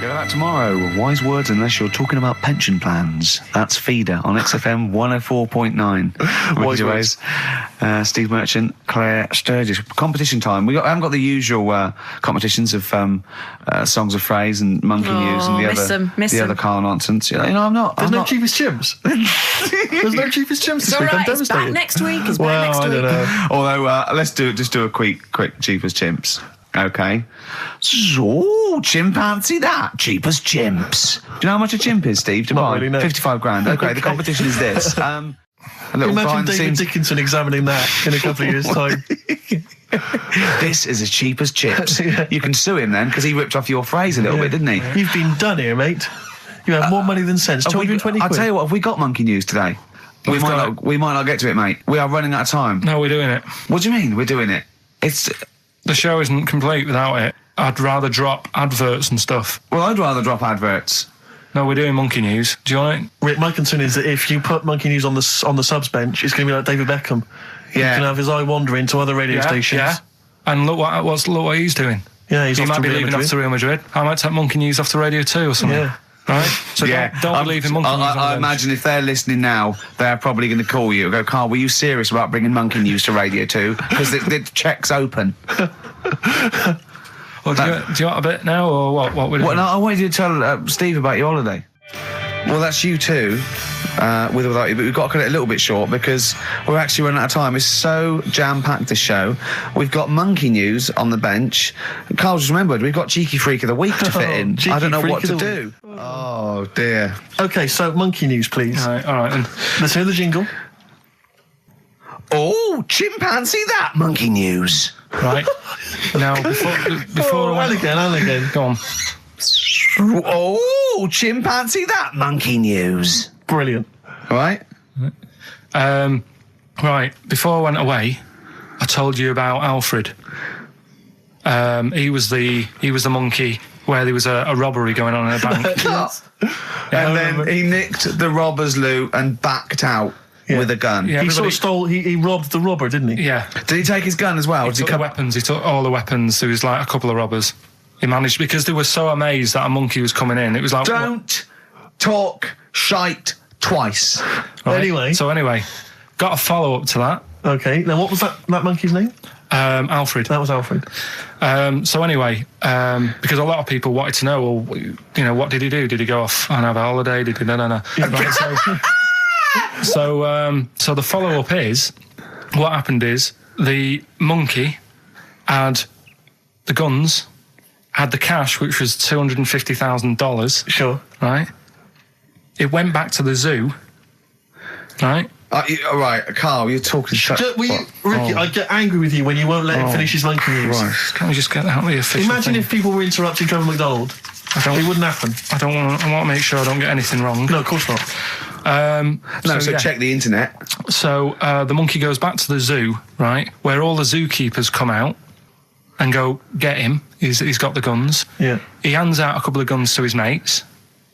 Get back tomorrow. Wise words unless you're talking about pension plans. That's Feeder on XFM 104.9. Wise Gervais, Steve Merchant, Claire Sturgis. Competition time. I haven't got the usual competitions of songs of phrase and monkey news and the other Carl nonsense. I'm not. There's no cheapest chimps. There's no cheapest chimps this week. Right, I'm devastated. it's back next week. It's back next week. I don't know. Although let's do a quick cheapest chimps. Okay. So, chimpanzee that. Cheapest chimps. Do you know how much a chimp is, Steve, to buy? Really, no. 55 grand. Okay, the competition is this. A little Imagine David Dickinson examining that in a couple of years' time. This is as cheap as chips. You can sue him then, because he ripped off your phrase a little bit, didn't he? You've been done here, mate. You have more money than sense. 220 quid. I'll tell you what, have we got monkey news today? We might not get to it, mate. We are running out of time. No, we're doing it. What do you mean, we're doing it? The show isn't complete without it. I'd rather drop adverts and stuff. Well, I'd rather drop adverts. No, we're doing monkey news. Do you want it? Rick, my concern is that if you put monkey news on the subs bench, it's going to be like David Beckham. Yeah. He's going to have his eye wandering to other radio stations. Yeah. And look what he's doing. Yeah, he might be leaving off to Real Madrid. I might take monkey news off the radio too or something. Yeah. Right? So don't believe in monkey news. I imagine if they're listening now, they're probably going to call you and go, Carl, were you serious about bringing monkey news to Radio 2? Because the check's open. Well, do you want a bit now, or what we're doing? Well, no, I wanted you to tell Steve about your holiday. Well, that's you too, with or without you, but we've got to cut it a little bit short because we're actually running out of time. It's so jam-packed, this show. We've got monkey news on the bench. Carl just remembered, we've got Cheeky Freak of the Week to fit in. I don't know what to do. Oh, dear. OK, so monkey news, please. All right then. Let's hear the jingle. Oh, chimpanzee that, monkey news. Right. Now, before and again. Go on. Oh, chimpanzee that, monkey news. Brilliant. Right? Right, before I went away, I told you about Alfred. He was the monkey where there was a robbery going on in a bank. And then he nicked the robber's loot and backed out. Yeah. With a gun. Yeah, he sort of stole, he robbed the robber, didn't he? Yeah. Did he take his gun as well? He took the weapons, he took all the weapons. There was like a couple of robbers. He managed, because they were so amazed that a monkey was coming in, it was like... Don't talk shite twice. Right? So anyway, got a follow-up to that. Okay, now what was that monkey's name? Alfred. That was Alfred. So anyway, because a lot of people wanted to know, well, what did he do? Did he go off and have a holiday? Did he... No. Right, so the follow-up is, what happened is, the monkey had the guns, had the cash, which was $250,000. Sure. Right? It went back to the zoo. Right? All right, Carl, you're talking... Ricky, I get angry with you when you won't let him finish his monkey news. Right. Can we just get out of the official Imagine if people were interrupting Trevor McDonald. It wouldn't happen. I want to make sure I don't get anything wrong. No, of course not. Check the internet. So the monkey goes back to the zoo, right, where all the zookeepers come out and go, get him. He's got the guns. Yeah. He hands out a couple of guns to his mates.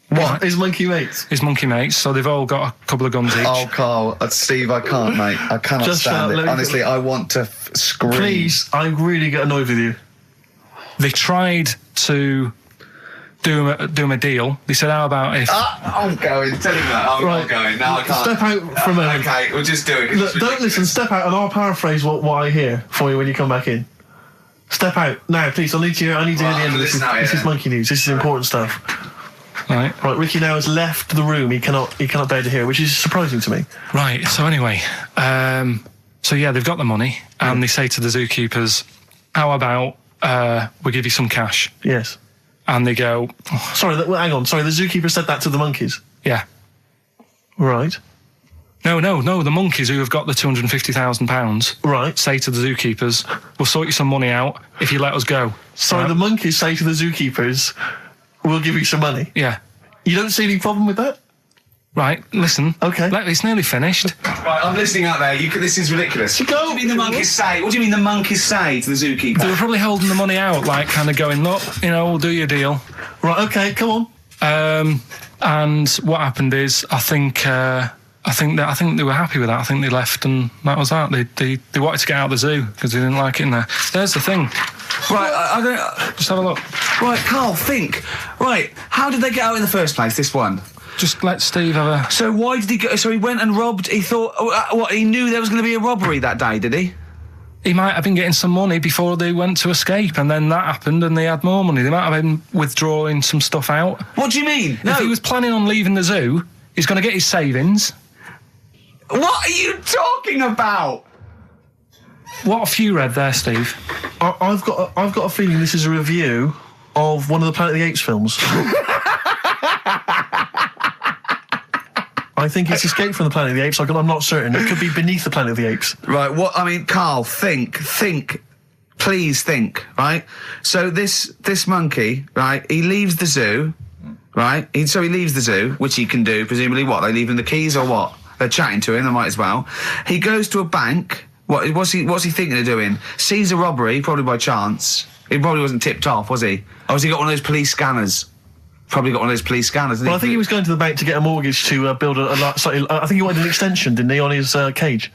What? Right. His monkey mates? His monkey mates. So they've all got a couple of guns each. Oh, Carl, Steve, I can't, mate. I cannot stand it. Honestly, I want to scream. Please, I really get annoyed with you. They tried to do him a deal. They said, how about if... I'm going. Tell him that. I'm going. No, I can't. Step out from a... Okay, we'll just do it. Look, don't listen. Step out and I'll paraphrase what I hear for you when you come back in. Step out. Now, please. I need to hear the end of this. This is monkey news. This is important stuff. Right. Ricky now has left the room. He cannot bear to hear, which is surprising to me. Right. So anyway, they've got the money and they say to the zookeepers, how about we give you some cash? Yes. And they go... Oh. Sorry, hang on. Sorry, the zookeeper said that to the monkeys? Yeah. Right. No, the monkeys who have got the £250,000 right. say to the zookeepers, we'll sort you some money out if you let us go. Sorry, the monkeys say to the zookeepers, we'll give you some money? Yeah. You don't see any problem with that? Right, listen. Okay. It's nearly finished. Right, I'm listening out there. This is ridiculous. What do you mean the monkeys say? What do you mean the monkeys say to the zookeeper? They were probably holding the money out, like kind of going, look, we'll do your deal. Right, okay, come on. And what happened is, I think they were happy with that. I think they left, and that was that. They wanted to get out of the zoo because they didn't like it in there. There's the thing. Right, I don't... Just have a look. Right, Carl, think. Right, how did they get out in the first place, this one? Just let Steve have a... So why did he go... So he went and robbed... He thought... What, he knew there was going to be a robbery that day, did he? He might have been getting some money before they went to escape, and then that happened and they had more money. They might have been withdrawing some stuff out. What do you mean? No. If he was planning on leaving the zoo, he's going to get his savings. What are you talking about? What have you read there, Steve? I've got a feeling this is a review of one of the Planet of the Apes films. I think it's Escape from the Planet of the Apes. I'm not certain. It could be Beneath the Planet of the Apes. Right, what... I mean, Carl, think. Please think, right? So this monkey, right, he leaves the zoo, right? So he leaves the zoo, which he can do, presumably what? They leave him the keys or what? They're chatting to him, they might as well. He goes to a bank. What's he thinking of doing? Sees a robbery, probably by chance. He probably wasn't tipped off, was he? Or has he got one of those police scanners? Probably got one of those police scanners. Well, I think he was going to the bank to get a mortgage to build slightly. I think he wanted an extension, didn't he, on his cage?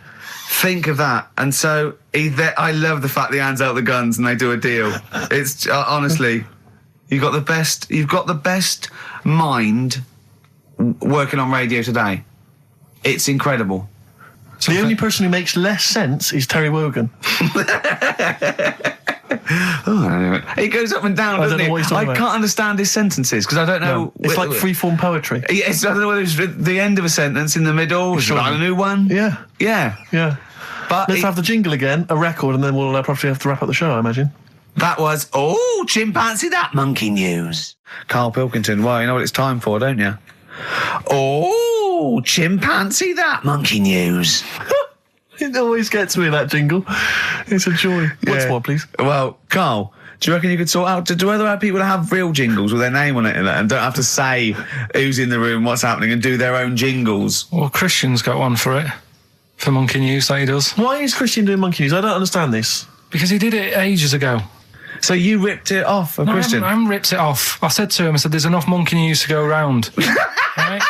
Think of that. And so I love the fact that he hands out the guns and they do a deal. It's honestly, you've got the best mind working on radio today. It's incredible. The only person who makes less sense is Terry Wogan. He goes up and down, doesn't he? I can't understand his sentences because I don't know. No, it's like free-form poetry. Yes, I don't know whether it's the end of a sentence, in the middle, Sure. a new one. Yeah. But let's have the jingle again, a record, and then we'll probably have to wrap up the show, I imagine. That was chimpanzee that monkey news. Carl Pilkington. Well, you know what it's time for, don't you? Chimpanzee that monkey news. It always gets me, that jingle. It's a joy. Once more, please. Well, Carl, do you reckon you could sort out do other people have real jingles with their name on it and don't have to say who's in the room, what's happening, and do their own jingles? Well, Christian's got one for it. For Monkey News, that he does. Why is Christian doing Monkey News? I don't understand this. Because he did it ages ago. So you ripped it off of Christian? I haven't ripped it off. I said to him, there's enough Monkey News to go around. Right?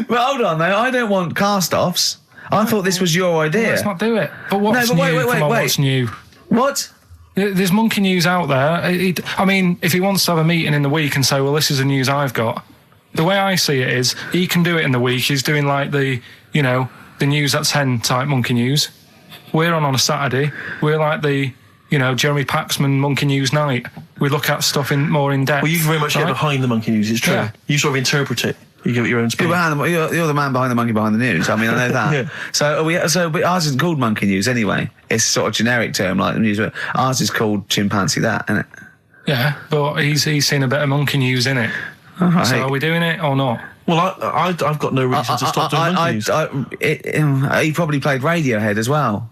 But hold on, though. I don't want cast-offs. I thought this was your idea. Well, let's not do it. But what's No, but new? wait. What's new? What? There's Monkey News out there. I mean, if he wants to have a meeting in the week and say, well, this is the news I've got, the way I see it is, he can do it in the week. He's doing like the news at 10 type Monkey News. We're on a Saturday. We're like the, Jeremy Paxman Monkey News night. We look at stuff more in depth. Well, you very much get behind the Monkey News, it's true. Yeah. You sort of interpret it. You give it your own spin. You're the man behind the monkey behind the news. I mean, I know that. Yeah. But ours isn't called Monkey News anyway. It's sort of generic term like the news. But ours is called Chimpanzee that, isn't it? Yeah, but he's seen a bit of Monkey News in it. Right. So are we doing it or not? Well, I've got no reason to stop doing Monkey News. He probably played Radiohead as well.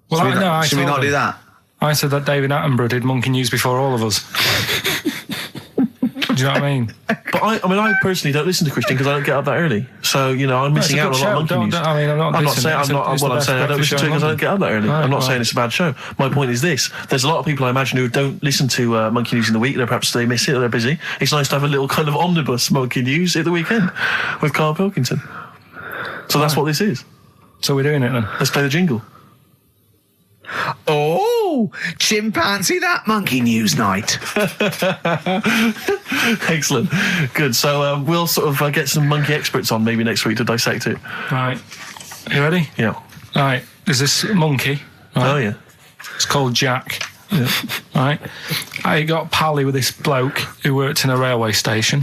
Well, Should we not do that? I said that David Attenborough did Monkey News before all of us. Do you know what I mean? But I personally don't listen to Christian because I don't get up that early. So, I'm missing out on a lot of Monkey News. I'm not saying I don't listen to it because I don't get up that early. I'm not saying it's a bad show. My point is this. There's a lot of people I imagine who don't listen to Monkey News in the week. Perhaps they miss it or they're busy. It's nice to have a little kind of omnibus Monkey News at the weekend with Carl Pilkington. So that's what this is. So we're doing it then. Let's play the jingle. Chimpanzee that monkey news night. Excellent. Good. So we'll sort of get some monkey experts on maybe next week to dissect it. Right. You ready? Yeah. Right. There's this monkey. Right? Oh, yeah. It's called Jack. Yeah. Right. I got pally with this bloke who worked in a railway station.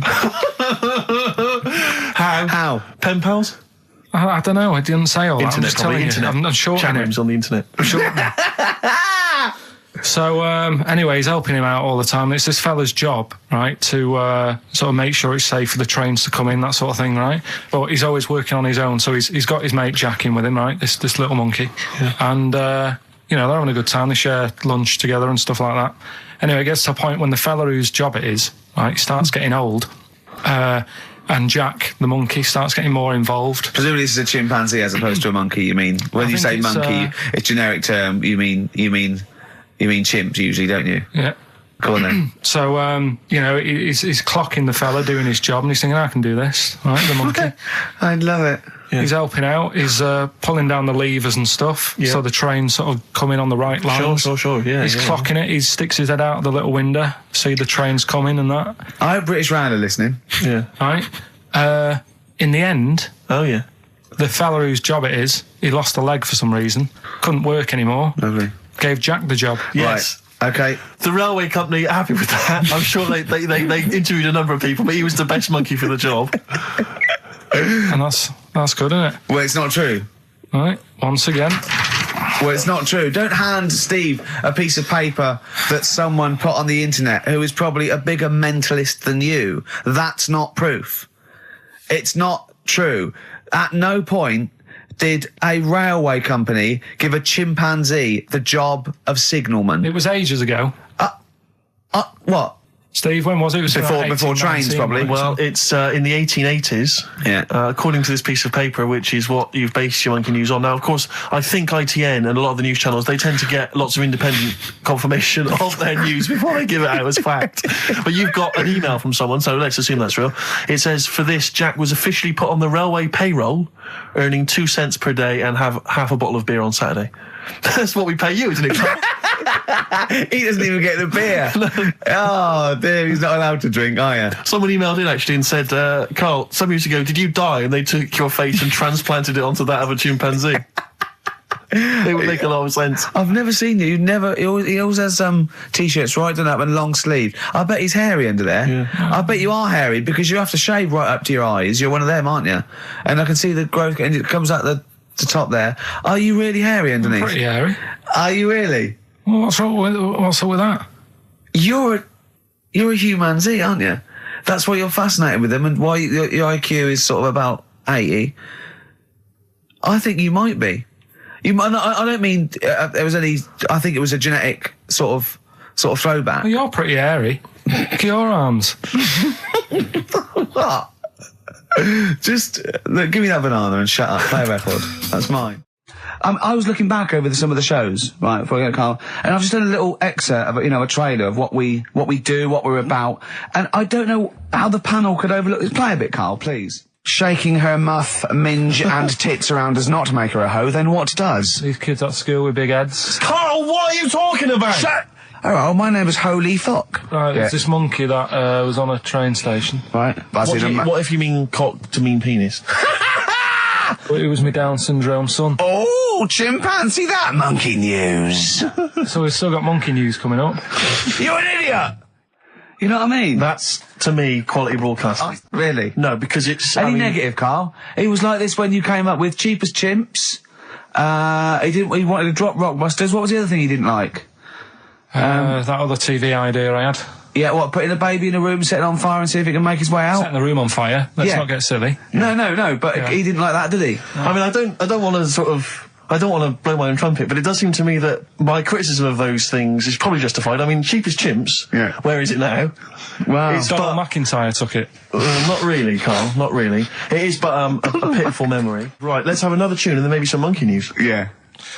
How? Pen pals? I don't know. I didn't say all that. Internet, I'm just telling you. I'm shortening Chat rooms on the internet. So anyway, he's helping him out all the time. It's this fella's job, right, to sort of make sure it's safe for the trains to come in, that sort of thing, right? But he's always working on his own, so he's got his mate Jack in with him, right? This little monkey, and they're having a good time. They share lunch together and stuff like that. Anyway, it gets to a point when the fella whose job it is, right, starts getting old. And Jack, the monkey, starts getting more involved. Presumably this is a chimpanzee as opposed to a monkey, you mean? When you say monkey, it's generic term, you mean chimps usually, don't you? Yeah. Go on then. So, he's clocking the fella doing his job and he's thinking, I can do this, right, the monkey. I love it. He's helping out. He's pulling down the levers and stuff, so the train's sort of coming on the right lines. Sure. Yeah, He's clocking it. He sticks his head out of the little window, see the trains coming and that. I hope British Rail are listening. Yeah. Right. In the end, the fella whose job it is, he lost a leg for some reason, couldn't work anymore. Lovely. Gave Jack the job. Yes. Right. Okay. The railway company are happy with that. I'm sure they interviewed a number of people, but he was the best monkey for the job. And that's good, isn't it? Well, it's not true. Right. Once again. Well, it's not true. Don't hand Steve a piece of paper that someone put on the internet who is probably a bigger mentalist than you. That's not proof. It's not true. At no point did a railway company give a chimpanzee the job of signalman. It was ages ago. What? Steve, when was it? It was before trains, probably. Well, it's in the 1880s. Yeah. According to this piece of paper, which is what you've based your monkey news on. Now, of course, I think ITN and a lot of the news channels, they tend to get lots of independent confirmation of their news before they give it out as fact. But you've got an email from someone, so let's assume that's real. It says, for this, Jack was officially put on the railway payroll, earning 2 cents per day and have half a bottle of beer on Saturday. That's what we pay you, isn't it? He doesn't even get the beer. Oh, dear, he's not allowed to drink, are you? Someone emailed in, actually, and said, Carl, some years ago, did you die? And they took your face and transplanted it onto that of a chimpanzee. It would make a lot of sense. I've never seen you. He always has T-shirts right done up and long sleeve. I bet he's hairy under there. Yeah. I bet you are hairy because you have to shave right up to your eyes. You're one of them, aren't you? And I can see the growth, and it comes out the top there. Are you really hairy underneath? Pretty hairy. Are you really? Well, what's up with that? You're a chimpanzee, aren't you? That's why you're fascinated with them and why your IQ is sort of about 80. I think you might be. You might. I don't mean there was any. I think it was a genetic sort of throwback. Well, you're pretty hairy. Look at your arms. What? Just look, give me that banana and shut up. Play a record. That's mine. I was looking back over some of the shows, right, before we go, Carl, and I've just done a little excerpt of, a trailer of what we do, what we're about, and I don't know how the panel could overlook this. Play a bit, Carl, please. Shaking her muff, minge and tits around does not make her a hoe, then what does? These kids at school with big heads. Carl, what are you talking about? Shut! Oh, my name is Holy Fuck. Right, there's this monkey that was on a train station. Right. What if you mean cock to mean penis? It was my Down syndrome son. Oh, chimpanzee, that monkey news. So we've still got monkey news coming up. You're an idiot! You know what I mean? That's, to me, quality broadcasting. Really? No, because it's... Any negative, Carl? He was like this when you came up with Cheap as Chimps. He wanted to drop Rockbusters. What was the other thing he didn't like? That other TV idea I had. Yeah, what, putting a baby in a room, set it on fire and see if it can make his way out? Setting the room on fire. Let's not get silly. No, but he didn't like that, did he? I mean, I don't want to blow my own trumpet, but it does seem to me that my criticism of those things is probably justified. I mean, Cheap as Chimps, where is it now? Wow. Donald McIntyre took it. Not really, Carl, not really. It is but a pitiful memory. Right, let's have another tune and then maybe some monkey news. Yeah.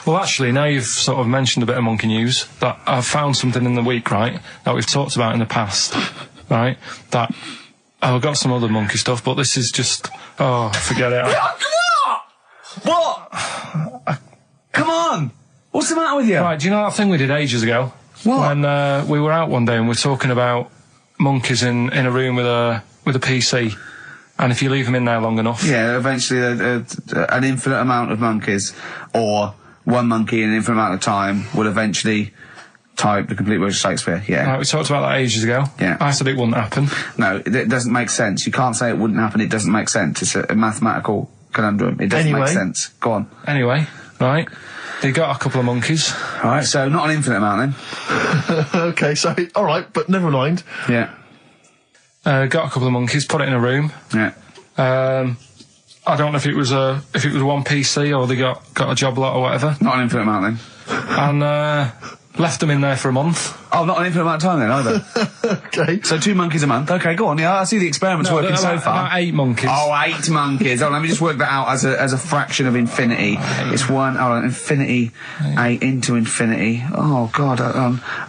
Well, actually, now you've sort of mentioned a bit of monkey news, that I've found something in the week, right, that we've talked about in the past, right, that I've got some other monkey stuff, but this is just, forget it. What? Come on! What's the matter with you? Right, do you know that thing we did ages ago? What? When we were out one day and we were talking about monkeys in a room with a PC, and if you leave them in there long enough... Yeah, eventually an infinite amount of monkeys, or one monkey in an infinite amount of time, will eventually type the complete words of Shakespeare, yeah. Right, we talked about that ages ago. Yeah. I said it wouldn't happen. No, it doesn't make sense. You can't say it wouldn't happen, it doesn't make sense. It's a mathematical conundrum. It doesn't make sense. Go on. Anyway, right, they got a couple of monkeys. Alright, so not an infinite amount then. Okay, so, alright, but never mind. Yeah. Got a couple of monkeys, put it in a room. Yeah. I don't know if it was one PC or they got a job lot or whatever. Not an infinite amount then. And left them in there for a month. Oh, not an infinite amount of time then, either. Okay. So 2 monkeys a month. Okay, go on. Yeah, I see the experiment's working so far. About 8 monkeys. Oh, 8 monkeys. Oh, let me just work that out as a fraction of infinity. It's infinity, 8 into infinity. Oh, God,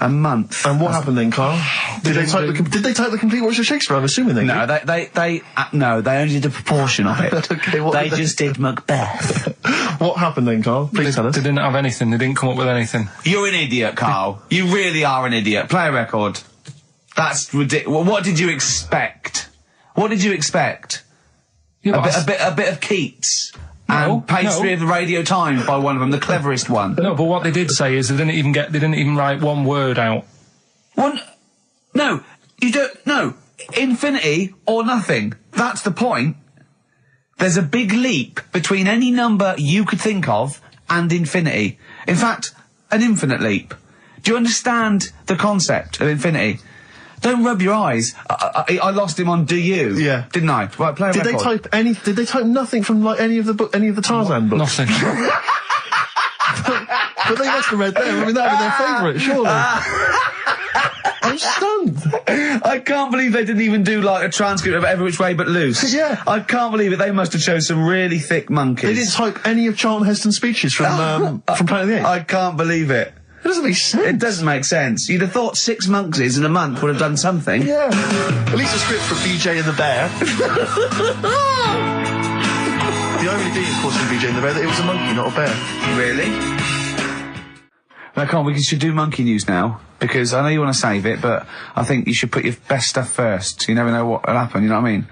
a month. And what happened then, Carl? Did they type the complete works of Shakespeare? I'm assuming they No, did. they only did a proportion of it. Okay, what they did they- just did Macbeth. What happened then, Carl? Please tell us. They didn't have anything. They didn't come up with anything. You're an idiot, Carl. You really are an idiot. Play a record. That's ridiculous. What did you expect? What did you expect? Yeah, A bit of Keats. And Pastry of the Radio Times by one of them, the cleverest one. No, but what they did say is they didn't even write one word out. No, you don't. No, infinity or nothing. That's the point. There's a big leap between any number you could think of and infinity. In fact, an infinite leap. Do you understand the concept of infinity? Don't rub your eyes. I lost him on Do You? Yeah. Didn't I? Right, play a Did record. they type nothing from like any of the Tarzan books? Nothing. But they must have read them. I mean, that would be their favourite, surely. I'm stunned. I can't believe they didn't even do like a transcript of Every Which Way But Loose. Yeah. I can't believe it. They must have chosen some really thick monkeys. They didn't type any of Charlton Heston's speeches from Planet of the Apes. I can't believe it. It doesn't make sense. It doesn't make sense. You'd have thought 6 monkeys in a month would have done something. Yeah. At least a script for BJ and the Bear. The irony being, of course, in BJ and the Bear, that it was a monkey, not a bear. Really? No, come on, we should do monkey news now, because I know you want to save it, but I think you should put your best stuff first. You never know what will happen, you know what I mean?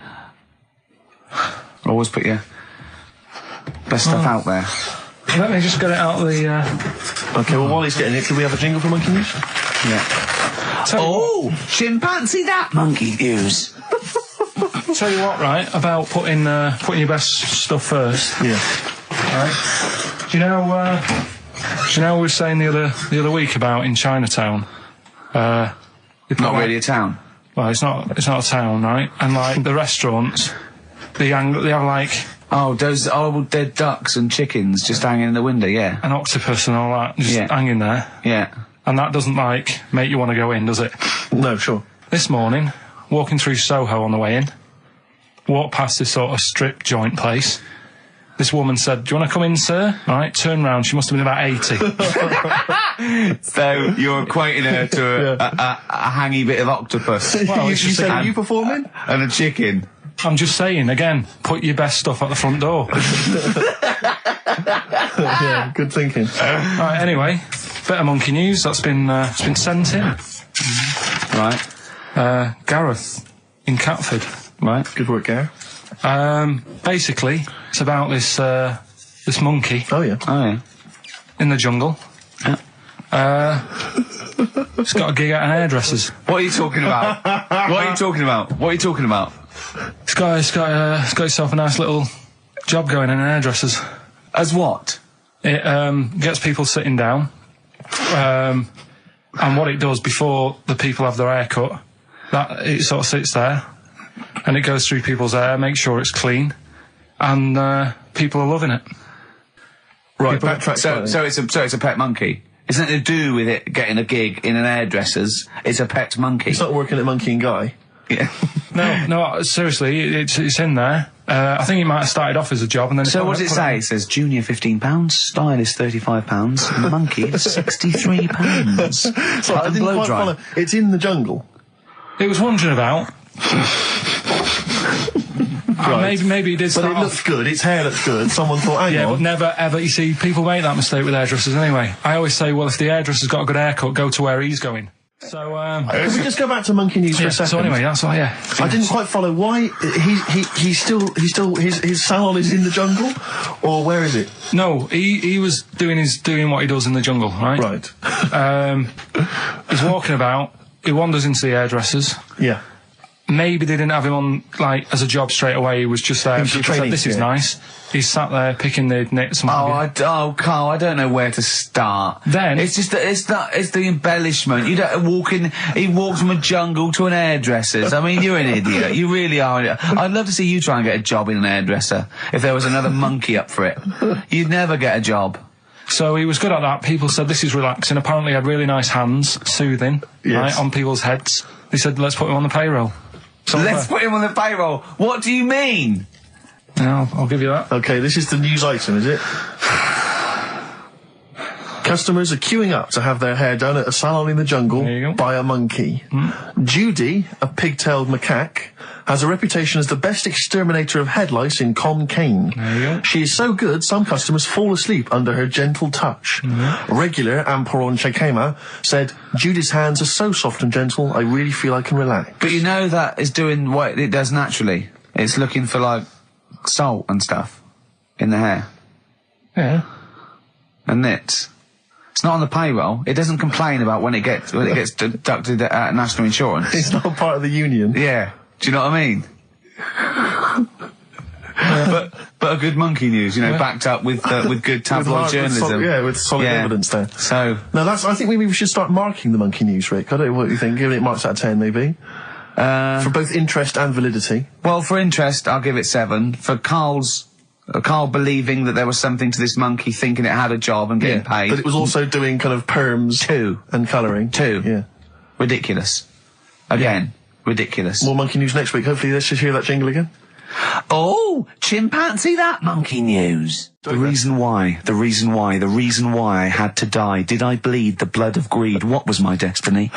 Always put your best stuff out there. Let me just get it out of the... Okay, well, while he's getting it, can we have a jingle for monkey news? Yeah. Chimpanzee that monkey news. Tell you what, right, about putting your best stuff first. Yeah. Right. Do you know we were saying the other week about in Chinatown? Not really a town. Well, it's not a town, right? And like the restaurants, they have like Oh, those horrible dead ducks and chickens just hanging in the window, yeah. an octopus and all that just hanging there. Yeah. And that doesn't like make you want to go in, does it? No, sure. This morning, walking through Soho on the way in, walked past this sort of strip joint place. This woman said, "Do you want to come in, sir?" All right, turn round. She must have been about 80. So you're equating her to a hangy bit of octopus. Well, you it's just said, a- are you performing? And a chicken. I'm just saying, again, put your best stuff at the front door. Yeah, good thinking. Right, anyway, bit of monkey news that's been sent in. Right. Gareth in Catford. Right. Good work, Gary. Basically, it's about this monkey Oh, yeah. Oh, yeah. in the jungle. Yeah. It's got a gig at an hairdresser's. What are you talking about? What are you talking about? What are you talking about? It's got itself a nice little job going in an hairdresser's. As what? It gets people sitting down, and what it does before the people have their hair cut, that it sort of sits there, and it goes through people's hair, makes sure it's clean, and people are loving it. Right, backtrack So slightly. it's a pet monkey. It's nothing to do with it getting a gig in an hairdresser's. It's a pet monkey. It's not working at Monkey and Guy. Yeah. No, seriously, it's in there. I think it might have started off as a job, and then So what does it say? It says junior £15, stylist £35, and the monkey £63. Sorry, I didn't quite follow. It's in the jungle. It was wondering about. Maybe it did But start it off. looks good. Its hair looks good. Someone thought, hang Yeah, on. but never ever. You see, people make that mistake with hairdressers anyway. I always say, well, if the hairdresser's got a good haircut, go to where he's going. So, Can we just go back to Monkey News for a second? so anyway, that's all. Yeah, I didn't quite follow why he's still his salon is in the jungle, or where is it? No, he was doing what he does in the jungle, right? Right. He's walking about. He wanders into the hairdressers. Yeah. Maybe they didn't have him on like as a job straight away. He was just there. He was People training, said, "This is yeah. nice." He's sat there picking the knits and what have you. Carl, I don't know where to start. Then- it's just it's the embellishment. You don't he walks from a jungle to an hairdresser's. I mean, you're an idiot. You really are. I'd love to see you try and get a job in an hairdresser if there was another monkey up for it. You'd never get a job. So he was good at that. People said this is relaxing. Apparently he had really nice hands, soothing, right, on people's heads. They said, let's put him on the payroll. So Let's put him on the payroll. What do you mean? Yeah, I'll give you that. Okay, this is the news item, is it? Customers are queuing up to have their hair done at a salon in the jungle There you go. by a monkey. Judy, a pig-tailed macaque, has a reputation as the best exterminator of head lice in Concane. There you go. She is so good, some customers fall asleep under her gentle touch. Regular Amporon Chekema said, Judy's hands are so soft and gentle, I really feel I can relax. But you know that is doing what it does naturally. It's looking for, like, salt and stuff in the hair. Yeah. And nits. It's not on the payroll. It doesn't complain about when it gets deducted at national insurance. It's not part of the union. Yeah. Do you know what I mean? but a good monkey news, you know, backed up with good tabloid journalism. With solid evidence there. So No, I think maybe we should start marking the monkey news, Rick. I don't know what you think. Giving it marks out of 10, maybe. For both interest and validity. well, for interest, I'll give it 7. For Carl believing that there was something to this monkey, thinking it had a job and getting paid. But it was also doing kind of perms 2. and colouring. 2. Yeah. Ridiculous. Again, ridiculous. More monkey news next week. Hopefully let's just hear that jingle again. Oh, chimpanzee that monkey news. The reason why I had to die. Did I bleed the blood of greed? What was my destiny?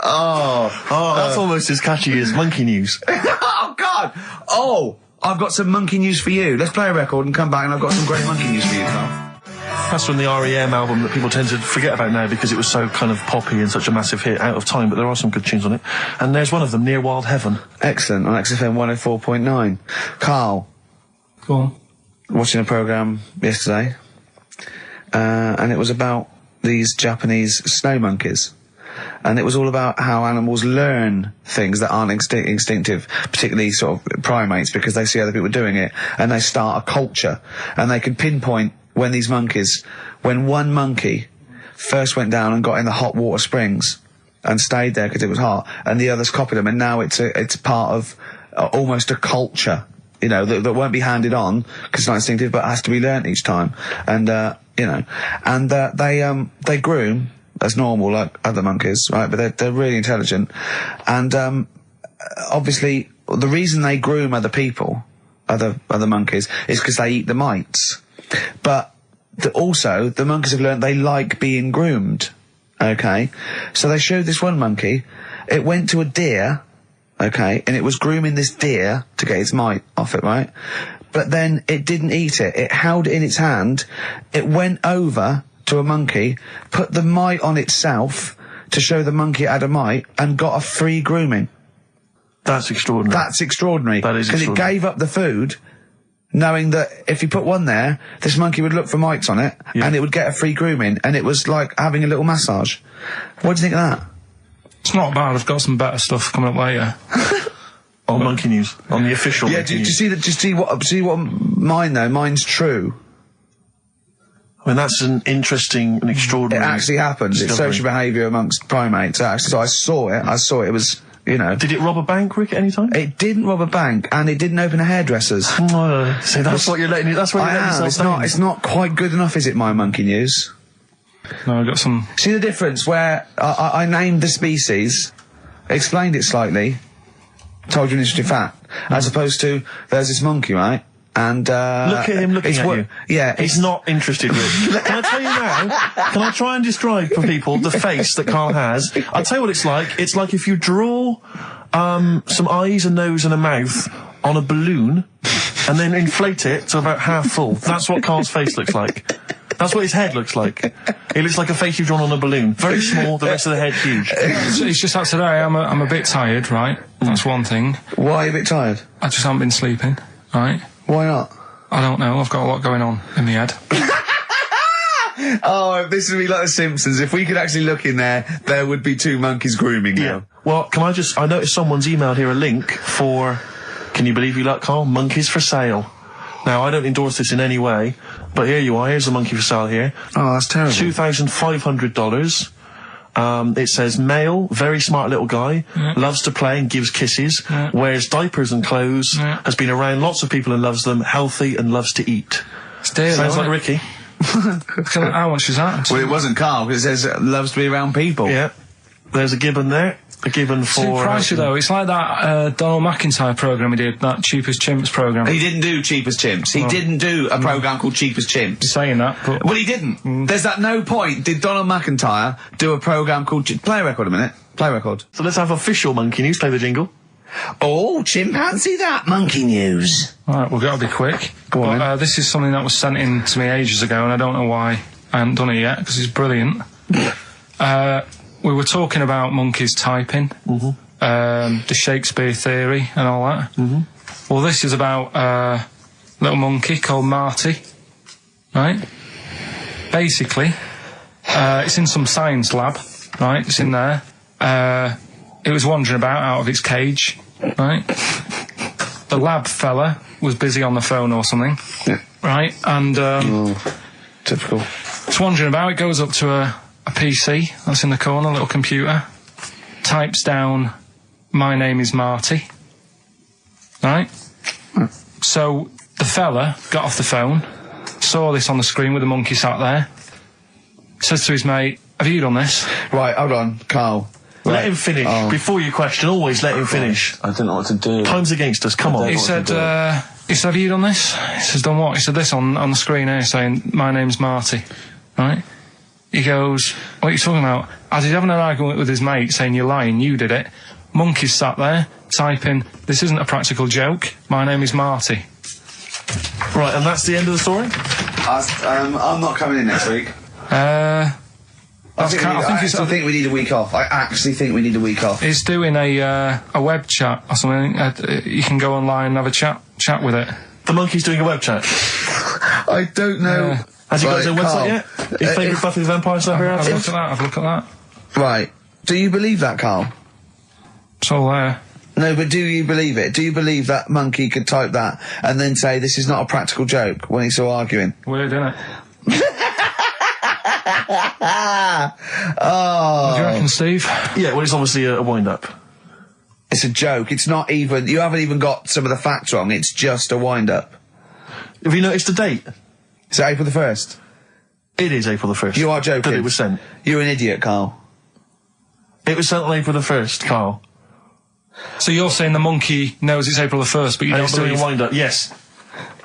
That's almost as catchy as monkey news. Oh, God! Oh, I've got some monkey news for you. Let's play a record and come back and I've got some great monkey news for you, Carl. That's from the R.E.M. album that people tend to forget about now because it was so kind of poppy and such a massive hit, Out of Time, but there are some good tunes on it. And there's one of them, Near Wild Heaven. Excellent, on XFM 104.9. Carl, Go on. watching a programme yesterday, and it was about these Japanese snow monkeys. And it was all about how animals learn things that aren't instinctive, particularly sort of primates, because they see other people doing it, and they start a culture. And they can pinpoint when one monkey first went down and got in the hot water springs and stayed there because it was hot, and the others copied them, and now it's part of almost a culture, you know, that won't be handed on because it's not instinctive, but has to be learnt each time. And you know, and they groom as normal like other monkeys, right? But they're really intelligent, and obviously the reason they groom other people, other monkeys, is because they eat the mites. But also the monkeys have learned they like being groomed. Okay, so they showed this one monkey. It went to a deer, okay, and it was grooming this deer to get its mite off it, right? But then it didn't eat it. It held it in its hand. It went over to a monkey, put the mite on itself to show the monkey it had a mite, and got a free grooming. That's extraordinary. That's extraordinary. That is extraordinary. Because it gave up the food, knowing that if you put one there, this monkey would look for mites on it, and it would get a free grooming, and it was like having a little massage. What do you think of that? It's not bad. I've got some better stuff coming up later. On monkey news, on the official. Yeah, monkey do you news. see that? Do you see what mine though? Mine's true. I mean, that's an interesting and It extraordinary. actually happened. It's discovery. social behaviour amongst primates. Actually, so I saw it. It was, you know. Did it rob a bank, Rick, at any time? It didn't rob a bank, and it didn't open a hairdresser's. See, that's what you're letting. That's what you're letting yourself It's not quite good enough, is it? My monkey news. No, I've got some. See the difference where I named the species, explained it slightly, told you an interesting fact, as opposed to there's this monkey, right? And Look at him looking at you. Yeah, He's not interested, Rick. Can I tell you now? Can I try and describe for people the face that Carl has? I'll tell you what it's like. It's like if you draw some eyes, a nose and a mouth on a balloon and then inflate it to about half full. That's what Carl's face looks like. That's what his head looks like. It looks like a face you've drawn on a balloon. Very small, the rest of the head huge. It's just that today I'm a bit tired, right? That's one thing. Why are you a bit tired? I just haven't been sleeping, right? Why not? I don't know. I've got a lot going on in the head. Oh, this would be like The Simpsons. If we could actually look in there, there would be 2 monkeys grooming now. Well, I noticed someone's emailed here a link for, can you believe you luck, Carl? Monkeys for sale. Now, I don't endorse this in any way, but here you are. Here's a monkey for sale here. Oh, that's terrible. $2,500. It says male, very smart little guy, loves to play and gives kisses, wears diapers and clothes, has been around lots of people and loves them, healthy and loves to eat. It's dear, Sounds though, like isn't it? Ricky. How much is that? Well, it wasn't Carl, because it says loves to be around people. Yeah. There's a gibbon there. A gibbon for... Too pricey, though. It's like that Donald McIntyre programme he did, that Cheapest Chimps programme. He didn't do Cheapest Chimps. He didn't do a programme called Cheapest Chimps. Saying that, but... Well, he didn't. There's at no point did Donald McIntyre do a programme called... Play a record a minute. Play a record. So let's have official monkey news. Play the jingle. Oh, chimpanzee that monkey news. Alright, we've got to be quick. Go on, then. This is something that was sent in to me ages ago, and I don't know why I haven't done it yet, because it's brilliant. We were talking about monkeys typing, the Shakespeare theory and all that. Well, this is about a little monkey called Marty, right? Basically, it's in some science lab, right? It's in there. It was wandering about out of its cage, right? The lab fella was busy on the phone or something, right? And Typical. it's wandering about. It goes up to a PC that's in the corner, a little computer, types down, "My name is Marty," right? So the fella got off the phone, saw this on the screen with the monkey sat there, says to his mate, "Have you done this?" Right, hold on, Carl. Let him finish. Before you question, always let him finish. I don't know what to do. Time's against us, come on. He said, "Have you done this?" He says, "Done what?" He said, "This on the screen here saying, 'My name's Marty,' right?" He goes, "What are you talking about?" As he's having an argument with his mate saying, "You're lying, you did it," monkey's sat there typing, "This isn't a practical joke, my name is Marty." Right, and that's the end of the story? I'm not coming in next week. I think we need a week off. I actually think we need a week off. He's doing a web chat or something. You can go online and have a chat with it. The monkey's doing a web chat. I don't know. Has he got his own Carl, website yet? His favourite Buffy the Vampire Slayer? Have a look at that, have a look at that. Right. Do you believe that, Carl? It's all there. No, but do you believe it? Do you believe that monkey could type that and then say this is not a practical joke when he's still arguing? Weird, isn't it? Oh. What do you reckon, Steve? Yeah, well, it's obviously a wind-up. It's a joke. It's not even... You haven't even got some of the facts wrong. It's just a wind-up. Have you noticed the date? Is it April the 1st? It is April the 1st. You are joking. That it was sent. You're an idiot, Carl. It was sent on April the 1st, Carl. So you're saying the monkey knows it's April the 1st, but you And don't it's doing believe... a wind-up, yes.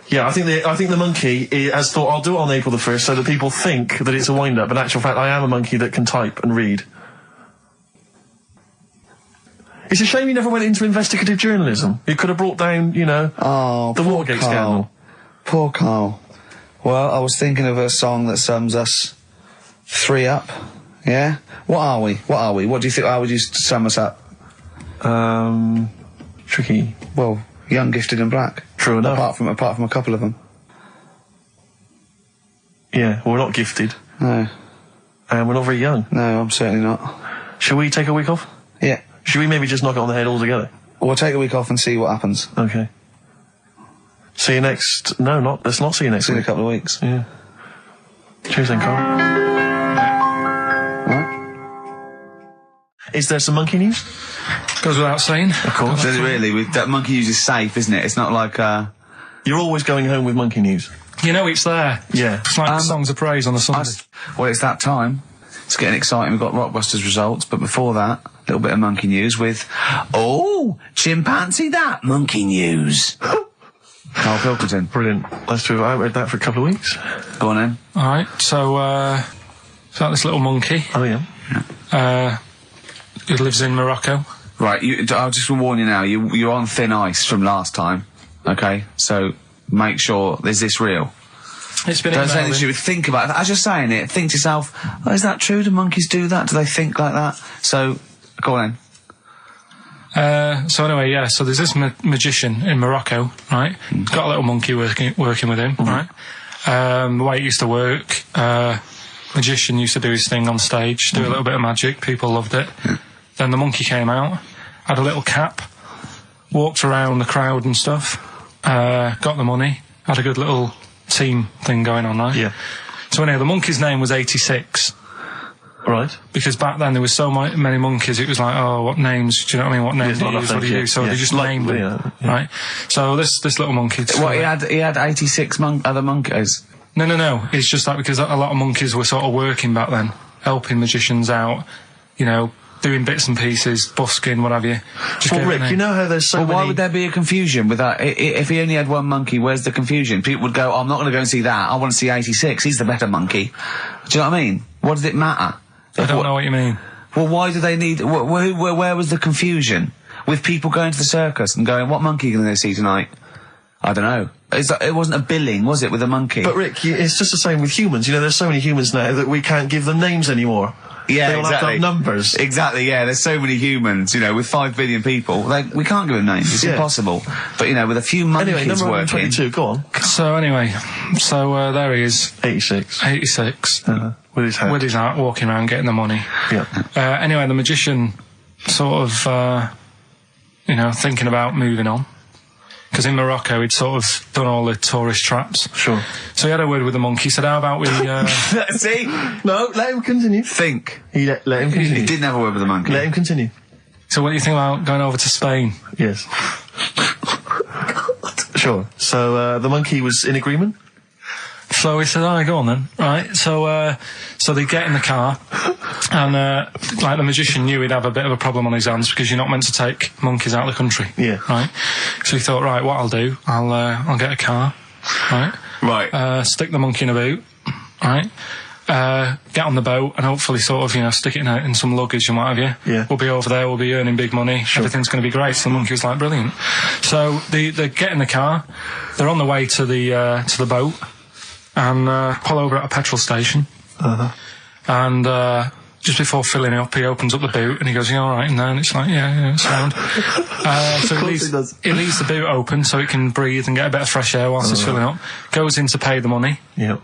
Yeah, I think the monkey has thought, I'll do it on April the 1st so that people think that it's a wind-up. In actual fact, I am a monkey that can type and read. It's a shame you never went into investigative journalism. You could have brought down, the Watergate scandal. Poor Carl. Well, I was thinking of a song that sums us three up. Yeah? What are we? What do you think? How would you sum us up? Tricky. Well, young, gifted and black. True enough. Apart from a couple of them. Yeah, we're not gifted. No. And we're not very young. No, I'm certainly not. Shall we take a week off? Yeah. Should we maybe just knock it on the head altogether? We'll take a week off and see what happens. Okay. See you next... No, let's not see you next See you in a week. couple of weeks. Yeah. Cheers then, Carl. Right? Is there some monkey news? Goes without saying. Of course. Does it really? That monkey news is safe, isn't it? It's not like, You're always going home with monkey news. You know it's there. Yeah. It's like songs of praise on a Sunday. Well, it's that time. It's getting exciting. We've got Rockbusters results, but before that, a little bit of monkey news with, chimpanzee that monkey news. Carl Pilkington. Brilliant. Let's do it. I haven't read that for a couple of weeks. Go on then. Alright, so, it's like this little monkey. Oh, yeah. Who lives in Morocco. Right, I'll just warn you now, you're on thin ice from last time, okay? So, make sure, is this real? It's been Don't say emailed anything in. you would think about it. As you're saying it, think to yourself, is that true? Do monkeys do that? Do they think like that? So, go on then. So anyway, yeah, so there's this magician in Morocco, right? He's got a little monkey working with him, right? The way it used to work, magician used to do his thing on stage, do a little bit of magic, people loved it. Then the monkey came out, had a little cap, walked around the crowd and stuff, got the money, had a good little team thing going on, right? Yeah. So anyway, the monkey's name was 86. Right. Because back then there was so many monkeys, it was like, oh, what names, do you know what I mean? What names do you use? What do you do? So they just named them, right? So this little monkey... What, he had 86 other monkeys? No. It's just that because a lot of monkeys were sort of working back then, helping magicians out, you know, doing bits and pieces, busking, what have you. Well, Rick, you know how there's so Well, many... why would there be a confusion with that? If he only had one monkey, where's the confusion? People would go, I'm not going to go and see that. I want to see 86. He's the better monkey. Do you know what I mean? What does it matter? I don't know what you mean. Well, why do they need... Where was the confusion? With people going to the circus and going, what monkey are you going to go see tonight? I don't know. It wasn't a billing, was it, with a monkey? But Rick, it's just the same with humans. You know, there's so many humans now that we can't give them names anymore. Yeah, they all exactly. have to have numbers. Exactly, yeah. There's so many humans, you know, with 5 billion people. We can't give them names. It's impossible. But, you know, with a few monkeys anyway, number working... 22, go on. So, anyway, there he is. 86. 86. With his hat. With his hat, walking around, getting the money. Yeah. Anyway, the magician sort of, you know, thinking about moving on. Because in Morocco, he'd sort of done all the tourist traps. Sure. So he had a word with the monkey, said, how about we... See? No, let him continue. Think. Let him continue. He didn't have a word with the monkey. Let him continue. So what do you think about going over to Spain? Yes. Sure. So, the monkey was in agreement? So he said, all right, go on then. Right, so they get in the car, and, like, the magician knew he'd have a bit of a problem on his hands because you're not meant to take monkeys out of the country. Yeah. Right? So he thought, right, what I'll do, I'll get a car, right? Right. Stick the monkey in a boot, right? Get on the boat and hopefully sort of, you know, stick it in some luggage and what have you. Yeah. We'll be over there, we'll be earning big money, everything's going to be great. So the monkey was like, brilliant. So they get in the car, they're on the way to the boat, and pull over at a petrol station. And just before filling it up, he opens up the boot and he goes, "You all right in there?" And it's like, yeah, it's sound. So he leaves the boot open so it can breathe and get a bit of fresh air whilst it's filling up. Goes in to pay the money. Yep.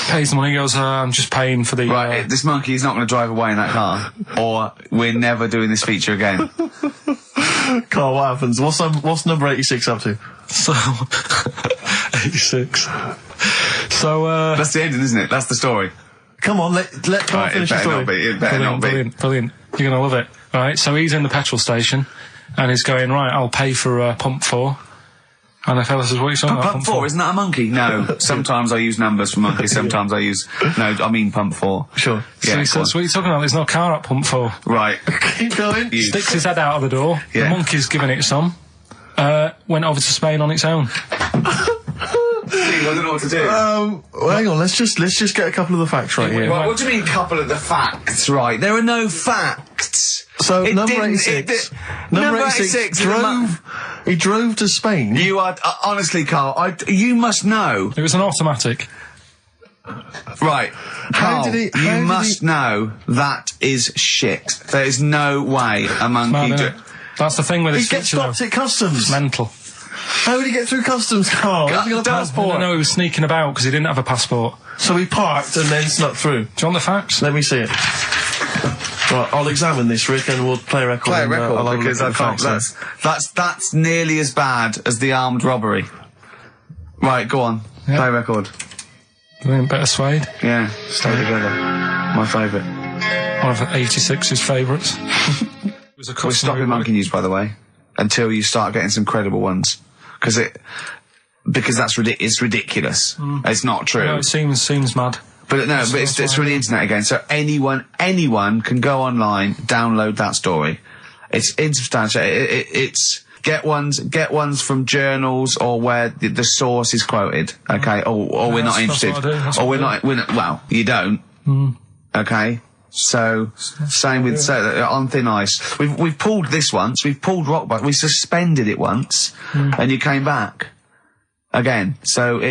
Pays the money, goes, I'm just paying for the... Right, this monkey is not going to drive away in that car, or we're never doing this feature again. Carl, what happens? What's number 86 up to? So... 86. So, That's the ending, isn't it? That's the story. Come on, let Carl finish the story. It better not be. Brilliant. You're going to love it. Right, so he's in the petrol station, and he's going, right, I'll pay for pump 4. And the fella says, what are you talking about? Pump 4, isn't that a monkey? No. Sometimes I use numbers for monkeys, sometimes I use... No, I mean pump 4. Sure. So Yeah, he says, what are you talking about? There's no car at pump 4. Right. Keep going. Sticks his head out of the door. Yeah. The monkey's giving it some. Went over to Spain on its own. I don't know what to do. Well, hang on, let's just get a couple of the facts right here. Right, what do you mean, couple of the facts, right? There are no facts. So, number 86. Number 86 he drove to Spain. You are, honestly, Carl, you must know. It was an automatic. Right. Carl, you must know that is shit. There is no way a monkey... That's the thing with He his gets feature, stopped at customs. It's mental. How did he get through customs, Carl? Has he got a passport? No, he was sneaking about because he didn't have a passport. So he parked and then snuck through. Do you want the facts? Let me see it. Right, I'll examine this, Rick, and we'll play a record. Play a record, because I can't... That's nearly as bad as the armed robbery. Right, go on. Yeah. Play a record. Better Suede. Yeah, stay together. My favourite. One of 86's favourites. We're stopping monkey news, by the way, until you start getting some credible ones, because that's it's ridiculous. It's not true. No, it seems mad. But no, but it's from the internet again. So anyone can go online, download that story. It's insubstantial. It's get ones from journals or where the source is quoted. Okay, or we're not interested. Or we're not. Well, you don't. Okay. So, same with on thin ice. We've pulled this once. We've pulled rock back. We suspended it once, and you came back again. So do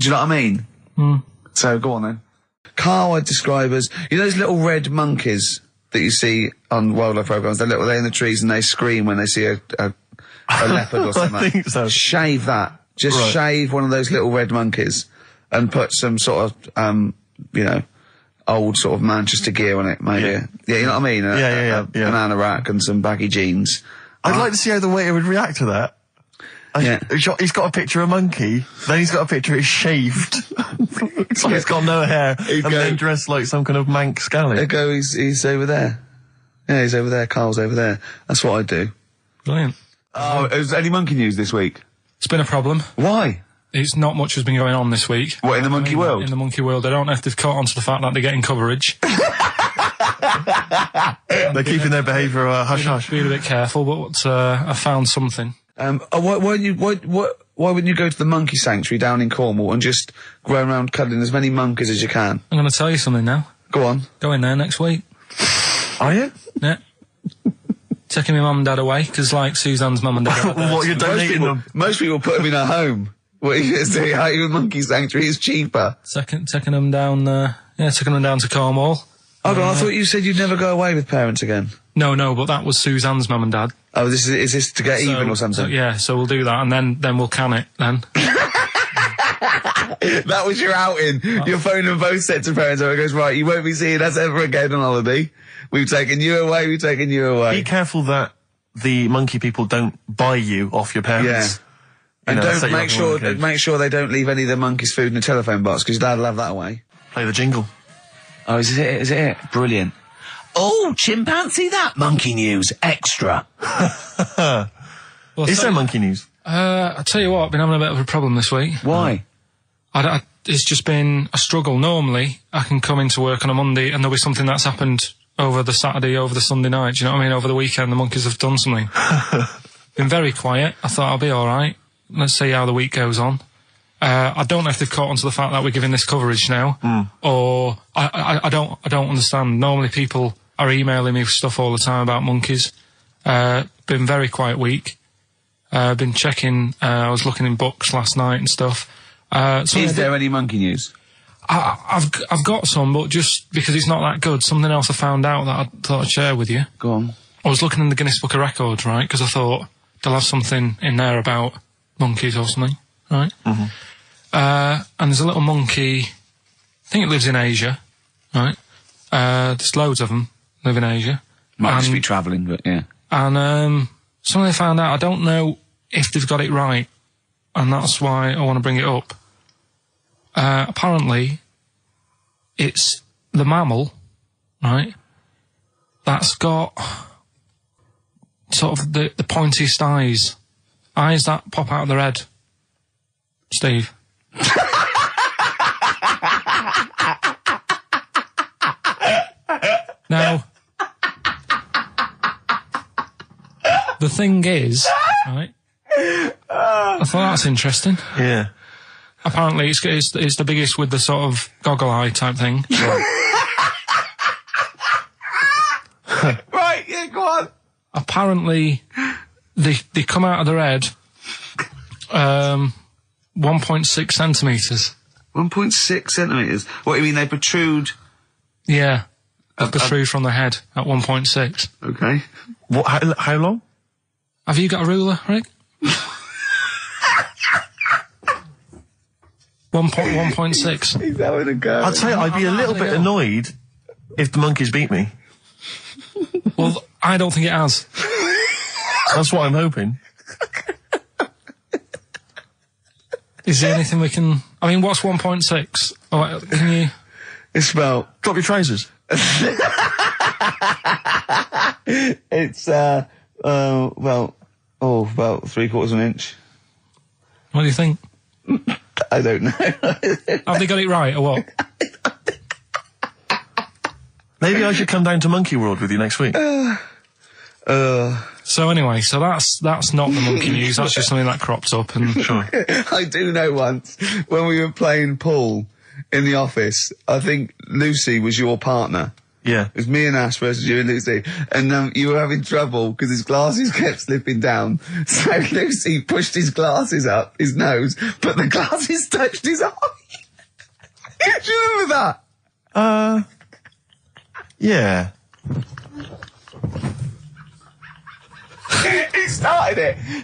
you know what I mean? So go on then. Carl, I describe as those little red monkeys that you see on wildlife programs. They're in the trees and they scream when they see a leopard or something. I think so. Shave that. Just shave one of those little red monkeys and put some sort of old sort of Manchester gear on it, maybe. Yeah, you know what I mean? A banana rack and some baggy jeans. I'd like to see how the waiter would react to that. He's got a picture of a monkey, then he's got a picture of shaved. It's like he's got no hair, then dressed like some kind of Manx scally. He's over there. Yeah, he's over there. Carl's over there. That's what I do. Brilliant. Oh, is there any monkey news this week? It's been a problem. Why? it's not much has been going on this week. What, in the monkey world? In the monkey world. I don't know if they've caught on to the fact that they're getting coverage. They're keeping their behaviour hush-hush. Be a bit careful, but I found something. Why wouldn't you go to the monkey sanctuary down in Cornwall and just go around cuddling as many monkeys as you can? I'm going to tell you something now. Go on. Go in there next week. Are you? Yeah. Taking my mum and dad away, because like Suzanne's mum and dad. What, you're donating them? Most people put them in a home. What are you going to say? How your monkey sanctuary is cheaper? Taking them down, taking them down to Cornwall. Hold on, I thought you said you'd never go away with parents again. No, but that was Suzanne's mum and dad. Oh, is this to get even or something? So we'll do that, and then we'll can it, then. That was your outing. You're phoning both sets of parents over and goes, right, you won't be seeing us ever again on holiday. We've taken you away, Be careful that the monkey people don't buy you off your parents. Yeah. And don't make sure they don't leave any of the monkeys' food in the telephone box, because your dad will have that away. Play the jingle. Oh, is it it? Brilliant. Oh, chimpanzee that monkey news extra. Is there monkey news? I'll tell you what, I've been having a bit of a problem this week. Why? It's just been a struggle. Normally, I can come into work on a Monday and there'll be something that's happened over the Saturday, over the Sunday night. Do you know what I mean? Over the weekend, the monkeys have done something. Been very quiet. I thought I'll be all right. Let's see how the week goes on. I don't know if they've caught on to the fact that we're giving this coverage now, or I don't understand. Normally, people are emailing me stuff all the time about monkeys. Been very quiet week. Been checking. I was looking in books last night and stuff. Is there any monkey news? I've got some, but just because it's not that good, something else I found out that I thought I'd share with you. Go on. I was looking in the Guinness Book of Records, right, because I thought they'll have something in there about monkeys or something, right? Mm-hmm. And there's a little monkey, I think it lives in Asia, right? There's loads of them live in Asia. Might just be travelling, but yeah. And something I found out, I don't know if they've got it right, and that's why I want to bring it up. Apparently, it's the mammal, right, that's got sort of the pointiest eyes that pop out of their head. Steve. Now, the thing is, right, I thought that's interesting. Yeah. Apparently, it's the biggest with the sort of goggle eye type thing. Right, yeah, go on. Apparently, they come out of their head 1.6 centimetres. 1.6 centimetres? What, you mean they protrude? Yeah, they protrude from the head at 1.6. Okay. What? How long? Have you got a ruler, Rick? 1.6. He's having a go. I'd say I'd be a little bit annoyed if the monkeys beat me. Well, I don't think it has. That's what I'm hoping. Is there anything we can... I mean, what's 1.6? Oh, can you... It's about... Drop your trousers. It's, about 3/4 of an inch. What do you think? I don't know. Have they got it right, or what? Maybe I should come down to Monkey World with you next week. So anyway, that's not the monkey news. That's just something that cropped up. And Sure. I do know once, when we were playing pool in the office, I think Lucy was your partner. Yeah. It was me and Ash versus you and Lucy. And you were having trouble because his glasses kept slipping down. So Lucy pushed his glasses up his nose, but the glasses touched his eye. Do you remember that? Yeah.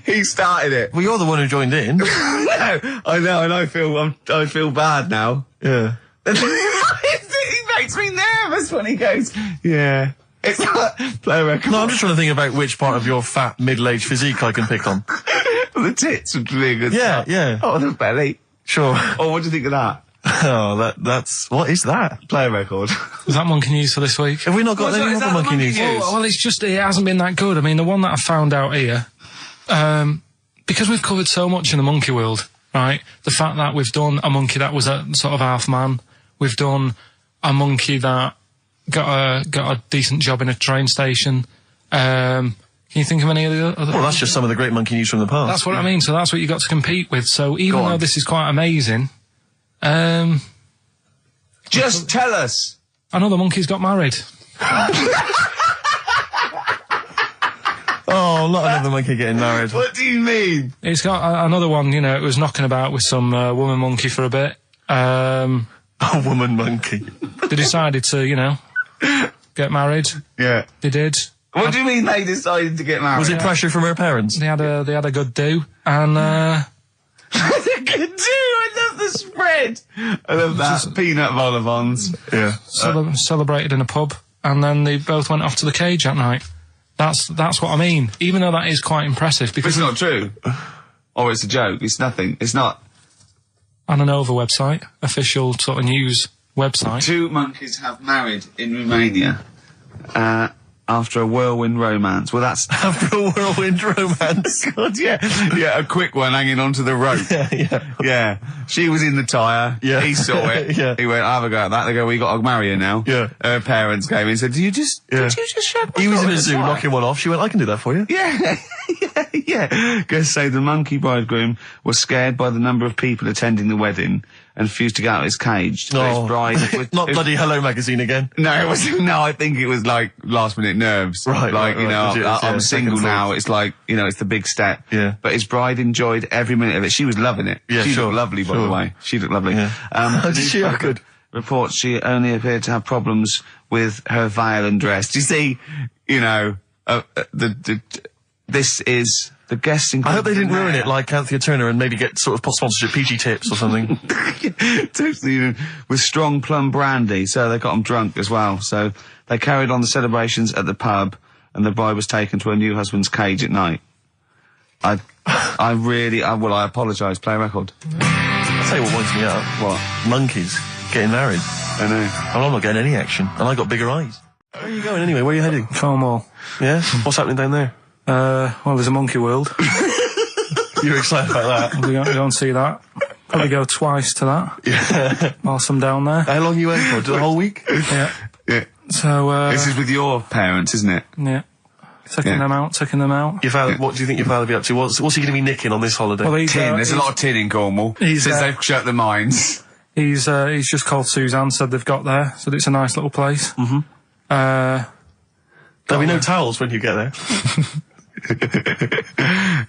He started it. Well, you're the one who joined in. No, I know, and I feel bad now. Yeah. He makes me nervous when he goes, yeah. It's like, play a record. No, I'm just trying to think about which part of your fat, middle-aged physique I can pick on. The tits would be a good Yeah, start. yeah. Oh, the belly. Sure. Oh, what do you think of that? Oh, that's... What is that? Play a record. is that monkey news for this week? Have we not got any other monkey news? Well, it's just, it hasn't been that good. I mean, the one that I found out here, because we've covered so much in the monkey world, right? The fact that we've done a monkey that was a sort of half man, we've done a monkey that got a decent job in a train station. Can you think of any of the other? Well, that's just some of the great monkey news from the past. That's what I mean. So that's what you got to compete with. So even though this is quite amazing, just tell us. Another monkey's got married. Oh, not another monkey getting married. What do you mean? It's got another one. You know, it was knocking about with some woman monkey for a bit. A woman monkey. They decided to, you know, get married. Yeah. They did. What do you mean they decided to get married? Was it pressure from her parents? They had a good do, and Good do. I love the spread. I love that. Peanut vol-au-vents. Yeah. Celebrated in a pub, and then they both went off to the cage that night. That's what I mean. Even though that is quite impressive, But because it's not true. Or it's a joke. It's nothing. It's not. on an Nova website, official sort of news website. 2 monkeys have married in Romania after a whirlwind romance. Well, that's... After a whirlwind romance. God, yeah. Yeah, a quick one hanging onto the rope. Yeah. She was in the tyre. Yeah. He saw it. Yeah. He went, have a go at that. They go, we got to marry her now. Yeah. Her parents came in and said, did you just shove my He was in daughter a zoo tyre?" knocking one off. She went, I can do that for you. Yeah. Yeah. Guests say the monkey bridegroom was scared by the number of people attending the wedding and refused to get out of his cage. So his bride... Not bloody Hello Magazine again. No, it wasn't. No, I think it was like last minute nerves. Right, Like, right, you know, legit, I'm yeah, single second now. thoughts. It's like, you know, it's the big step. Yeah. But his bride enjoyed every minute of it. She was loving it. Yeah, she sure, looked lovely, by the sure. way. She looked lovely. Yeah. Did she? Oh, good. Reports she only appeared to have problems with her veil and dress. Do you see, you know, this is... The guests I hope they didn't ruin it like Anthea Turner and maybe get sort of sponsorship PG tips or something. Totally, with strong plum brandy, so they got them drunk as well. So they carried on the celebrations at the pub, and the bride was taken to her new husband's cage at night. I apologise, play a record. I'll tell you what winds me up. What? Monkeys getting married. I know. And I'm not getting any action. And I got bigger eyes. Where are you going anyway? Where are you heading? Cornwall. Yeah? What's happening down there? Well, there's a monkey world. You're excited about that? We don't see that. Probably go twice to that. Yeah. Whilst I'm down there. How long you went for? The whole week? Yeah. Yeah. So, This is with your parents, isn't it? yeah. Taking them out. Your father, what do you think your father will be up to? What's he going to be nicking on this holiday? Well, he's, Tin. There's a lot of tin in Cornwall. he's, Since they've shut the mines. He's just called Suzanne, said they've got there, said it's a nice little place. There'll be no towels when you get there.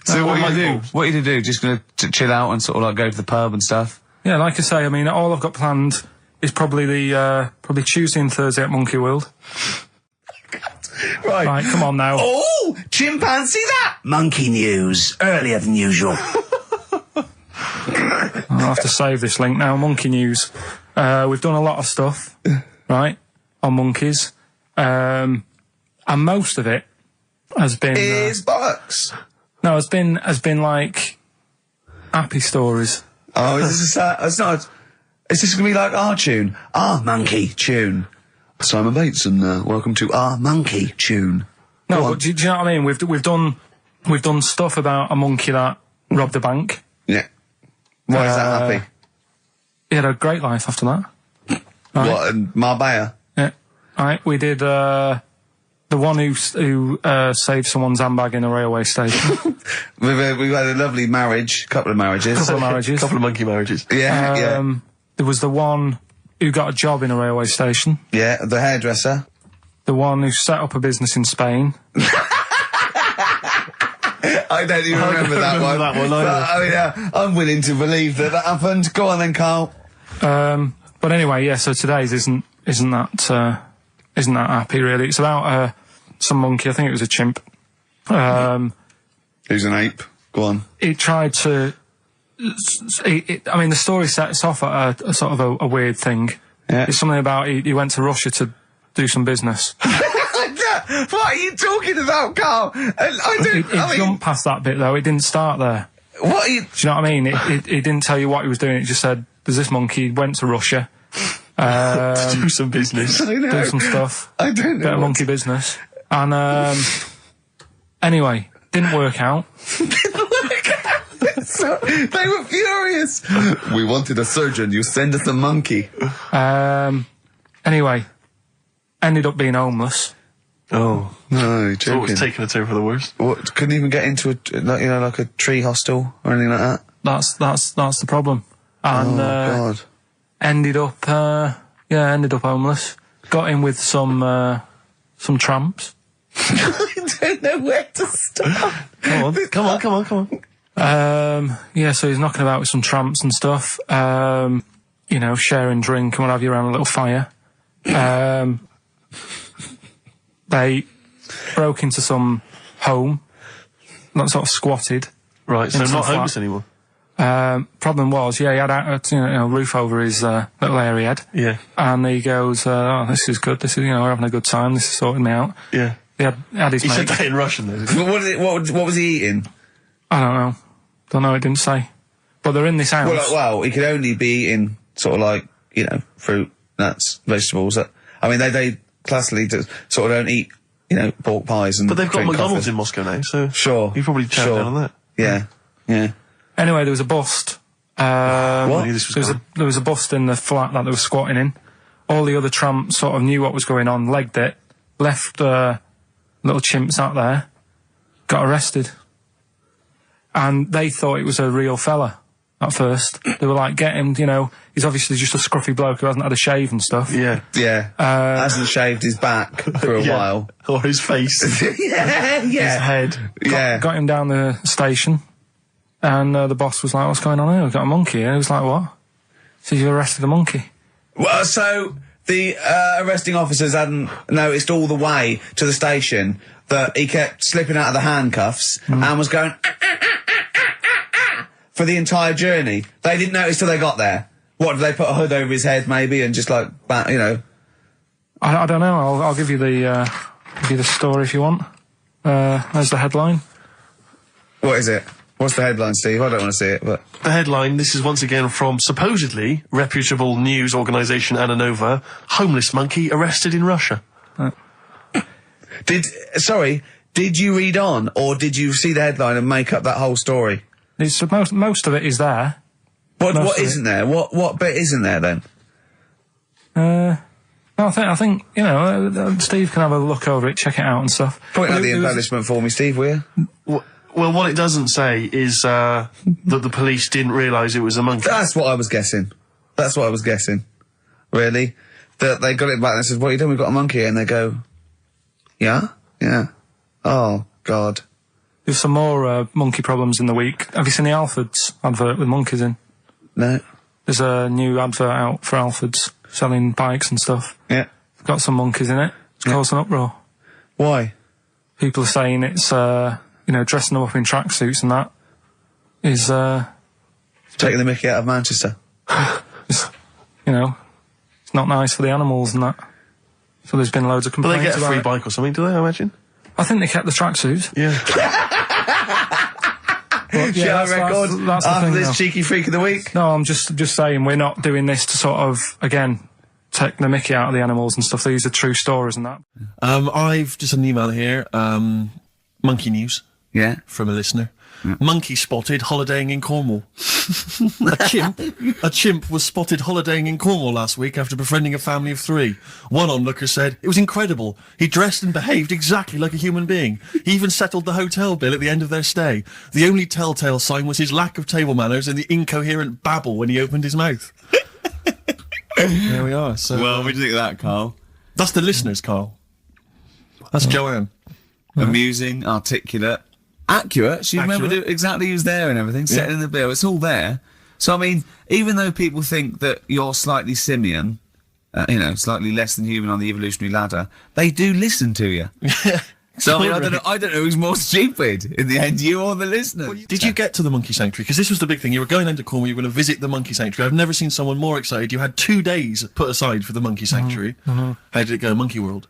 So what are you do? What are you to do? Just gonna chill out and sort of like go to the pub and stuff? Yeah, like I say, I mean, all I've got planned is probably probably Tuesday and Thursday at Monkey World. Right, come on now. Oh, chimpanzee that! Monkey news, earlier than usual. I'll have to save this link now. Monkey news. We've done a lot of stuff, right, on monkeys. And most of it has been... Is bollocks. No, has been like happy stories. Oh, is this it's not... Is this going to be like our tune? Our monkey tune. Simon Bates and welcome to our monkey tune. No, but do you know what I mean? We've done stuff about a monkey that robbed a bank. Yeah. Why is that happy? He had a great life after that. Right. What, in Marbella? Yeah. Right, we did the one who saved someone's handbag in a railway station. We've had a lovely marriage, couple of marriages. Couple of marriages. Couple of monkey marriages. Yeah, yeah. There was the one who got a job in a railway station. Yeah, the hairdresser. The one who set up a business in Spain. I don't even remember that one. That one either. But, yeah, I'm willing to believe that happened. Go on then, Carl. But anyway, yeah. So today's isn't that happy really. It's about some monkey. I think it was a chimp. Who's an ape? Go on. He tried to. I mean, the story sets off at a sort of a weird thing. Yeah. It's something about he went to Russia to do some business. What are you talking about, Carl? It jumped past that bit though. It didn't start there. What are you... Do you know what I mean? It didn't tell you what he was doing. It just said there's this monkey went to Russia. To do some business. I know. Do some stuff. I don't know. Bit of monkey business. And anyway, didn't work out. So So, they were furious. We wanted a surgeon. You send us a monkey. Anyway, ended up being homeless. Oh. No, you're It's always joking. taking a turn for the worst. What, couldn't even get into like a tree hostel or anything like that? That's the problem. And God. ended up homeless. Got in with some tramps. I don't know where to start. Come on. So he's knocking about with some tramps and stuff. Sharing drink and what have you around a little fire. They broke into some home, not sort of squatted. Right, so In some not homeless flat. anymore. Problem was, he had a roof over his little area he had. Yeah. And he goes, this is good. This is, we're having a good time. This is sorting me out. Yeah. He had his He mate. said that in Russian, though, didn't he? What was he eating? I don't know. It didn't say. But they're in this house. Well, he could only be eating sort of like, fruit, nuts, vegetables. They classically sort of don't eat, pork pies and. But they've got drink McDonald's coffee. in Moscow now, so. Sure. You probably chow down on that. Yeah. Anyway, there was a bust. What? I knew this was coming. There was a bust in the flat that they were squatting in. All the other tramps sort of knew what was going on, legged it, left little chimps out there, got arrested. And they thought it was a real fella at first. They were like, get him, he's obviously just a scruffy bloke who hasn't had a shave and stuff. Yeah. Yeah. Hasn't shaved his back for a while. Or his face. Yeah. His head. Got him down the station, and the boss was like, what's going on here? We've got a monkey here. He was like, what? So you arrested a monkey? Well, so the arresting officers hadn't noticed all the way to the station that he kept slipping out of the handcuffs and was going for the entire journey. They didn't notice till they got there. What, did they put a hood over his head maybe and just like, I don't know. I'll give you the story if you want. There's the headline. What is it? What's the headline, Steve? I don't want to see it, but... The headline, this is once again from supposedly reputable news organisation Ananova, homeless monkey arrested in Russia. Did you read on, or did you see the headline and make up that whole story? It's most of it is there. What isn't there? What bit isn't there then? I think Steve can have a look over it, check it out and stuff. Point out the It was- embellishment for me, Steve, will you? Well, what it doesn't say is that the police didn't realise it was a monkey. That's what I was guessing. Really? That they got it back and they said, what are you doing? We've got a monkey here. And they go, yeah? Yeah. Oh, God. There's some more monkey problems in the week. Have you seen the Alfords advert with monkeys in? No. There's a new advert out for Alfords selling bikes and stuff. Yeah. It's got some monkeys in it. It's caused an uproar. Why? People are saying it's, dressing them up in tracksuits and that is, Taking the mickey out of Manchester. it's not nice for the animals and that. So there's been loads of But complaints they get a about free it. bike or something, do they, I imagine? I think they kept the tracksuits. Yeah. But, Shall I that's record the after thing, this though. cheeky freak of the week? No, I'm just saying we're not doing this to sort of, again, take the mickey out of the animals and stuff. These are true stories and that. I've just had an email here, monkey news. Yeah. From a listener. Monkey spotted holidaying in Cornwall. A chimp was spotted holidaying in Cornwall last week after befriending a family of 3. One onlooker said, it was incredible. He dressed and behaved exactly like a human being. He even settled the hotel bill at the end of their stay. The only telltale sign was his lack of table manners and the incoherent babble when he opened his mouth. There we are. So, Well, what do you think of that, Carl? that's the listeners, Carl. That's Joanne. Amusing, articulate, accurate. She remembered Accurate. it exactly who's there and everything, setting the bill. It's all there. So, I mean, even though people think that you're slightly simian, slightly less than human on the evolutionary ladder, they do listen to you. So, I mean, I don't know who's more stupid in the end, you or the listener. Did you get to the monkey sanctuary? Because this was the big thing. You were going into Cornwall, you were going to visit the monkey sanctuary. I've never seen someone more excited. You had 2 days put aside for the monkey sanctuary. How did it go, Monkey World?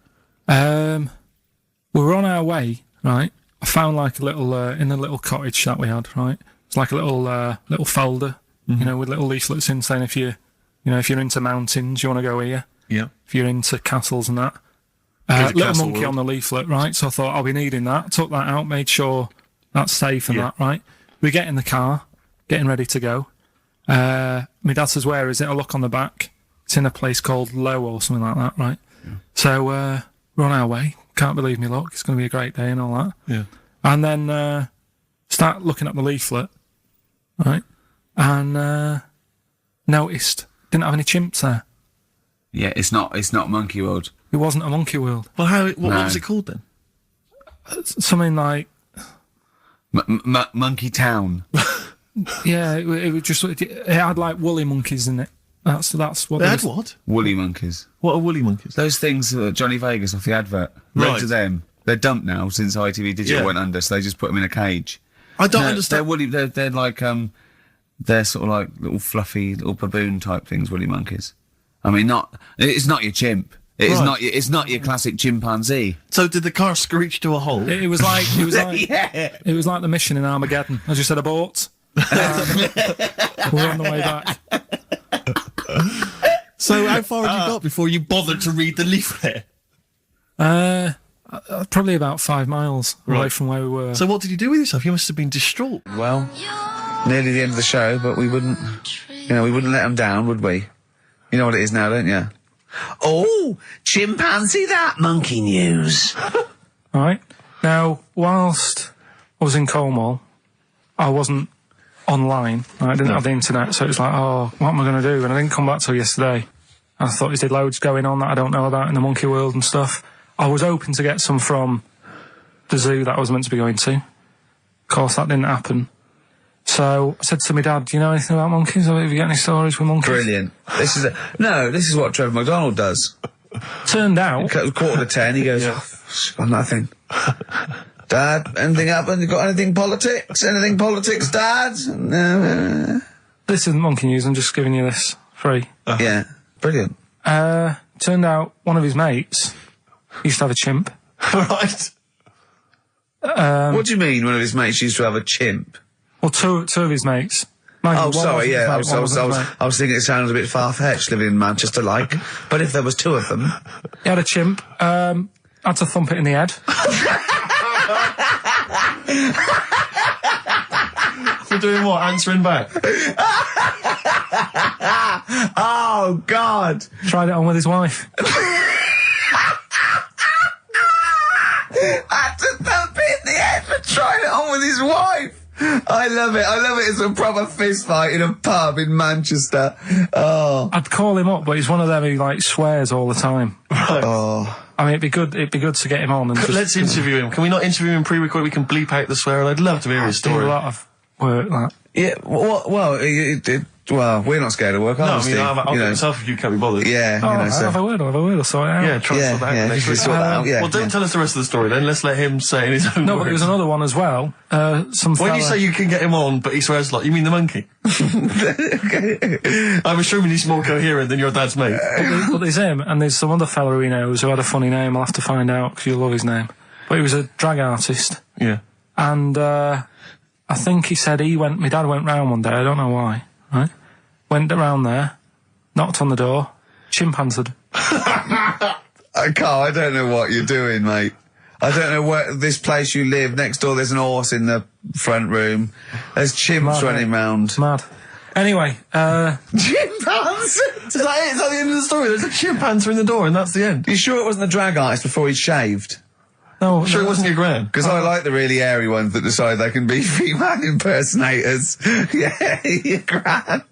We were on our way, right? I found like a little, in a little cottage that we had, right? It's like a little folder, with little leaflets in saying if you're into mountains, you want to go here. Yeah. If you're into castles and that. Go to Little Castle monkey World. on the leaflet, right? So I thought I'll be needing that. Took that out, made sure that's safe and that, right? We get in the car, getting ready to go. My dad says, "Where is it?" I look on the back. It's in a place called Low or something like that, right? Yeah. So we're on our way. Can't believe me luck. It's going to be a great day and all that. Yeah. And then start looking at the leaflet, right? And noticed didn't have any chimps there. Yeah, it's not Monkey World. It wasn't a monkey world. Well, what was it called then? Something like Monkey Town. yeah, it was just it had like woolly monkeys in it. That's what They had what? Woolly monkeys. What are woolly monkeys? Those things Johnny Vegas off the advert. Right. Loads of them. They're dumped now since ITV Digital went under, so they just put them in a cage. I don't They're understand. woolly. They're like they're sort of like little fluffy little baboon type things. Woolly monkeys. I mean, it's not your chimp. It's not your classic chimpanzee. So did the car screech to a halt? It was like Yeah. it was like the mission in Armageddon. I just said abort. We're on the way back. So how far had you got before you bothered to read the leaflet? Probably about 5 miles away from where we were. So what did you do with yourself? You must have been distraught. Well, nearly the end of the show, but we wouldn't let them down, would we? You know what it is now, don't you? Oh, chimpanzee that monkey news. Right. Now, whilst I was in Cornwall, I wasn't online. I didn't have the internet, so it was like, oh, what am I going to do? And I didn't come back till yesterday. I thought there's loads going on that I don't know about in the monkey world and stuff. I was hoping to get some from the zoo that I was meant to be going to. Of course, that didn't happen. So I said to my dad, "Do you know anything about monkeys? Or have you got any stories with monkeys?" Brilliant. This is what Trevor McDonald does. Turned out, 9:45, he goes, "Got nothing." Dad, anything happened? You got anything politics? Anything politics, Dad? No. this isn't monkey news. I'm just giving you this free. Yeah, brilliant. Turned out one of his mates used to have a chimp. Right. What do you mean? One of his mates used to have a chimp? Well, two of his mates. Mind you, Oh, one sorry, wasn't yeah. his mate, one wasn't his mate. I was thinking it sounded a bit far-fetched living in Manchester, like. But if there was two of them... He had a chimp. Had to thump it in the head. For doing what? Answering back? Oh, God! Tried it on with his wife. Had to thump it in the head for trying it on with his wife. I love it. It's a proper fist fight in a pub in Manchester. Oh. I'd call him up, but he's one of them who like swears all the time. Right. Oh. I mean, it'd be good to get him on and just Let's interview him. Can we not interview him pre-record? We can bleep out the swear. I'd love to hear his do story. a lot of work. That. Yeah, well, we're not scared of work, are No, we, I mean, Steve? I'll get myself if you can't be bothered. Yeah, Oh, you know, I'll so... have a word. I'll sort it out. Yeah, try and sort that out next you week. sort that out, yeah. Well, don't tell us the rest of the story then. Let's let him say in his own No, words. but there was another one as well. Some When fella, you say you can get him on, but he swears a lot, you mean the monkey? I'm assuming he's more coherent than your dad's mate. but there's him, and there's some other fella he knows who had a funny name. I'll have to find out because you'll love his name. But he was a drag artist, Yeah. and I think he said my dad went round one day. I don't know why. Right? Went around there, knocked on the door, chimpanzeed. Carl, I don't know what you're doing, mate. I don't know where this place you live. Next door, there's an horse in the front room. There's chimps running round. Mad. Anyway, Chimpanzee? Is that it? Is that the end of the story? There's a chimpanzee in the door and that's the end. You sure it wasn't the drag artist before he shaved? no, I'm sure it wasn't your gran. Because I like the really airy ones that decide they can be female impersonators. Yeah, your gran.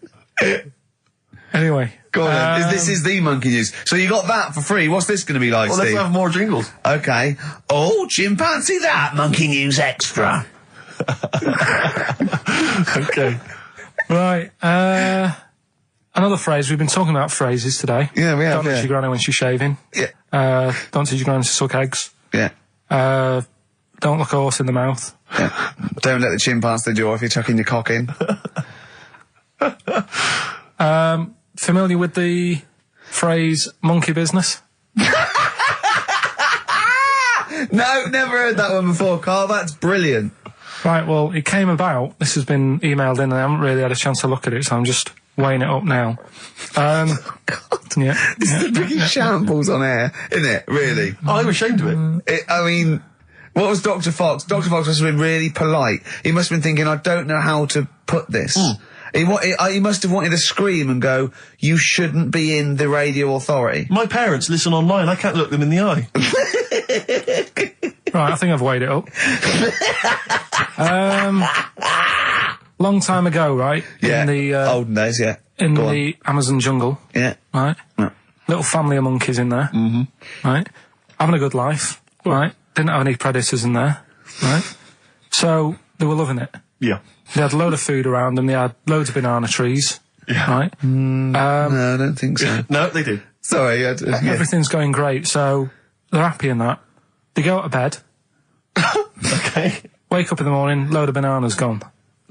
Anyway, Go on then. This is the monkey news. So you got that for free. What's this going to be like, Well, let's Steve? have more jingles. Okay. Oh, chimpanzee that. Monkey news extra. Okay. right. Another phrase. We've been talking about phrases today. Yeah, we have, Don't touch yeah. your granny when she's shaving. Yeah. Don't teach your granny to suck eggs. Yeah. Don't look a horse in the mouth. Yeah. Don't let the chin pass the jaw if you're tucking your cock in. Familiar with the phrase monkey business? No, never heard that one before, Carl. That's brilliant. Right, well, it came about. This has been emailed in and I haven't really had a chance to look at it, so I'm just weighing it up now. Yeah. It's the biggest shambles on air, isn't it? Really? I'm ashamed of it. I mean, What was Dr. Fox? Dr. Fox must have been really polite. He must have been thinking, I don't know how to put this. He must have wanted to scream and go, you shouldn't be in the radio authority. My parents listen online. I can't look them in the eye. Right, I think I've weighed it up. Long time ago, right? Yeah. In the olden days, yeah. in Go the Amazon jungle, Yeah. right? Yeah. Little family of monkeys in there, right? Having a good life, right? Didn't have any predators in there, right? So they were loving it. Yeah. They had a load of food around them. They had loads of banana trees, right? No, I don't think so. No, they do. Sorry, yeah. Everything's going great, so they're happy in that. They go out of bed, Okay. wake up in the morning, load of bananas gone.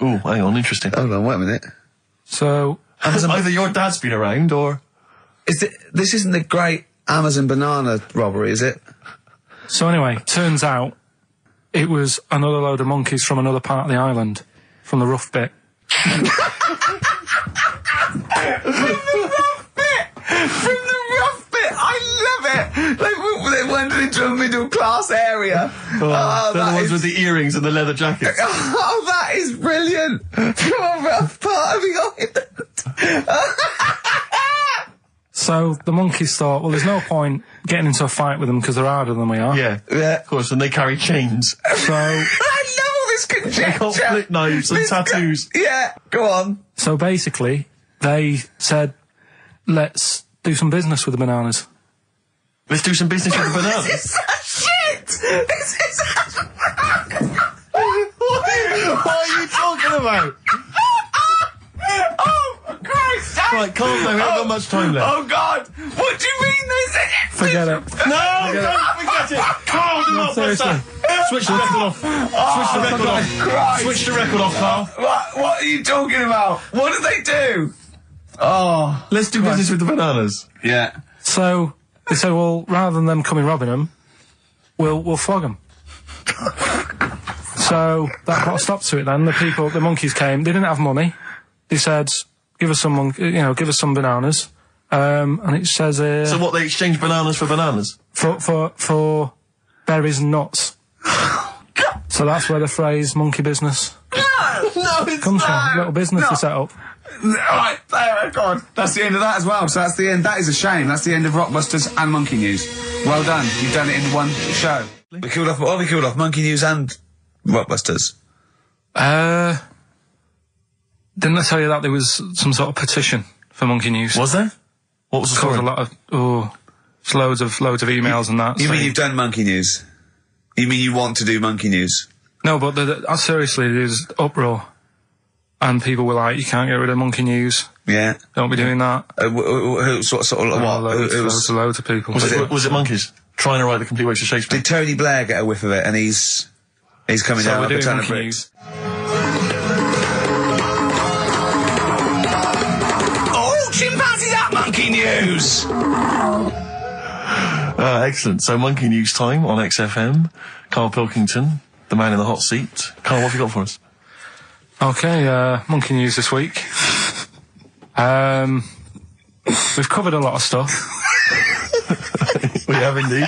Oh, hang on, interesting. Hold on, wait a minute. So Either your dad's been around or... This isn't the great Amazon banana robbery, is it? anyway, turns out it was another load of monkeys from another part of the island, from the rough bit. From the rough bit! I love it! They went into a middle class area. they're the ones with the earrings and the leather jackets. Oh, that is brilliant! From a rough part of the island. So the monkeys thought, well, there's no point getting into a fight with them because they're harder than we are. Yeah, Yeah. of course, and they carry chains. So I love all this conjecture. They got flip knives and tattoos. Yeah, go on. So basically, they said, let's do some business with the bananas. Let's do some business with the This bananas. is such shit! This is such... What are you talking about? Oh, Christ! Right, calm down, we haven't got much time left. Oh, God! What do you mean this? Forget it. No, don't forget it! Carl, do not press seriously. that! Switch the record off. Switch the record off. Christ! Switch the record off, Carl. What are you talking about? What do they do? Oh. Let's do business with the bananas. Yeah. So they said, well, rather than them coming robbing them, we'll flog them. So that put a stop to it then. The monkeys came. They didn't have money. They said, give us some bananas. And it says here... So what, they exchange bananas for bananas? For berries and nuts. So that's where the phrase monkey business No, it's comes from. Little business to set up. Right, there, God. That's the end of that as well. So that's the end. That is a shame. That's the end of Rockbusters and Monkey News. Well done. You've done it in one show. We killed off Monkey News and Rockbusters. Didn't I tell you that there was some sort of petition for Monkey News? Was there? What was the Caused story? a lot of it's loads of emails and that. You saying- mean you've done Monkey News? You mean you want to do Monkey News? No, but seriously, there's uproar, and people were like, "You can't get rid of Monkey News. Yeah. Don't be doing that." Loads Loads of people. Was it monkeys? Trying to write the complete works of Shakespeare? Did Tony Blair get a whiff of it and he's coming So down we're like a doing ton of Monkey bricks? News. Oh, chimpanzee that Monkey News! Excellent. So Monkey News time on XFM. Carl Pilkington, the man in the hot seat. Carl, what have you got for us? Okay, Monkey News this week. We've covered a lot of stuff. We have indeed.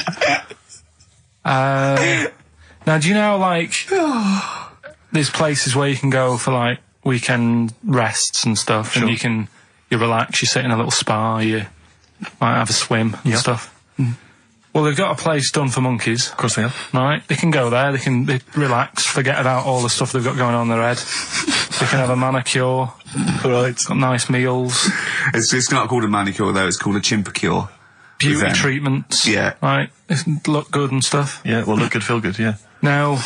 Now, do you know, like, there's places where you can go for, like, weekend rests and stuff, Sure. and you relax, you sit in a little spa, you might have a swim and stuff. Well, they've got a place done for monkeys. Of course we have. Right, they can go there, they relax, forget about all the stuff they've got going on in their head. They can have a manicure, Right. got nice meals, It's not called a manicure though, it's called a chimpacure. beauty them. treatments. Yeah. Right, they look good and stuff. Yeah, well, look good, feel good, yeah. Now,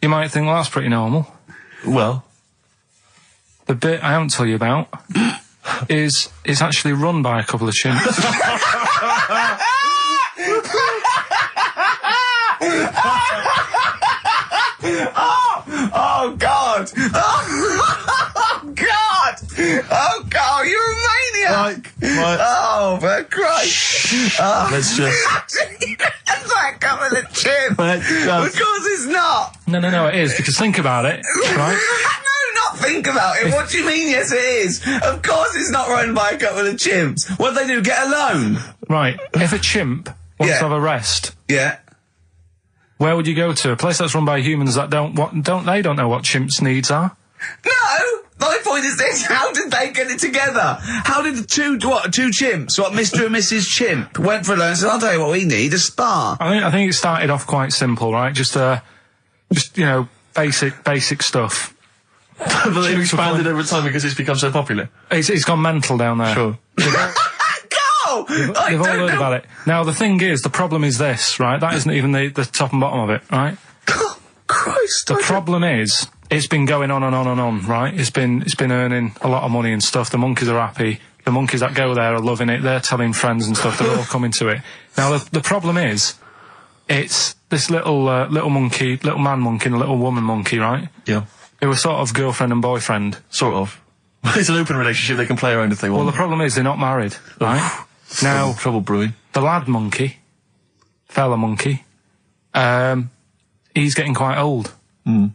you might think, well, that's pretty normal. Well, The bit I haven't told you about is it's actually run by a couple of chimps. Oh God! Oh God! Oh God! You're a maniac! right. Oh, for Christ! Oh. Let's just... That's like coming to chip. Let's Of just... course it's not. No, it is, because think about it, right? No, not think about it. What do you mean? Yes, it is. Of course, it's not run by a couple of chimps. What do they do? Get a loan? Right, if a chimp wants Yeah. to have a rest, Yeah. Where would you go to? A place that's run by humans that don't know what chimps' needs are? No! My point is this, how did they get it together? How did the two chimps, Mr. and Mrs. Chimp, went for a lunch and said, I'll tell you what we need, a spa. I think it started off quite simple, right? Just basic stuff. But they've expanded over time because it's become so popular. It's gone mental down there. Sure. Go! They've all heard about it. Now, the thing is, the problem is this, right? That isn't even the top and bottom of it, right? God, Christ. The problem is, it's been going on and on and on, right? It's been earning a lot of money and stuff. The monkeys are happy. The monkeys that go there are loving it. They're telling friends and stuff. They're all coming to it. Now, the problem is, it's this little monkey, little man monkey and a little woman monkey, right? Yeah. They were sort of girlfriend and boyfriend. Sort of. It's an open relationship. They can play around if they want. Well, the problem is they're not married, right? Now, trouble brewing. The lad monkey, fella monkey, he's getting quite old. Mm.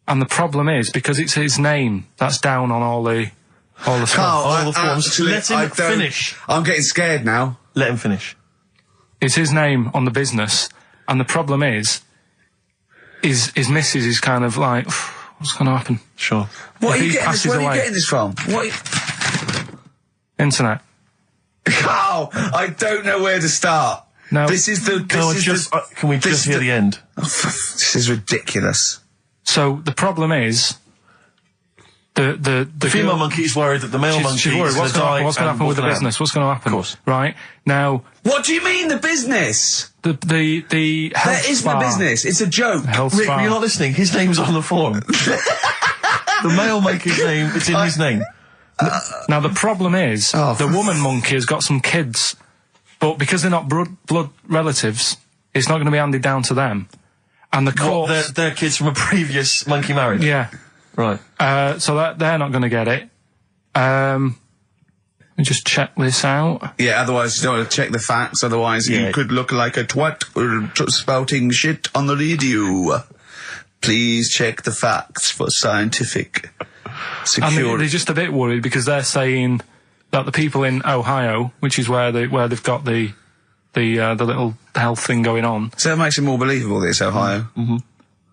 And the problem is, because it's his name that's down on all the stuff. Carl, all the forms. Let him finish. I'm getting scared now. Let him finish. It's his name on the business, and the problem is his missus is kind of like, what's going to happen? Sure. Where are you getting this from? Internet. Carl, I don't know where to start. No. Can we just hear the end? This is ridiculous. So the problem is, the female monkey is worried that the male monkey she's worried. What's going to happen with the business? What's going to happen? Of course. Right now. What do you mean the business? The health There isn't a business. It's a joke. Health Rick, spa. you're not listening. His name's on the form. The male monkey's name, it's in his name. Now the problem is, Oh, the woman monkey has got some kids, but because they're not blood relatives, it's not going to be handed down to them. And the court, they're kids from a previous monkey marriage. yeah, Right. so they're not going to get it. Let me just check this out. Yeah, otherwise you don't want to check the facts, otherwise Yeah. you could look like a twat spouting shit on the radio. Please check the facts for scientific And security. they're just a bit worried because they're saying that the people in Ohio, which is where they've got the little health thing going on. So that makes it more believable that it's Ohio. Mm-hmm.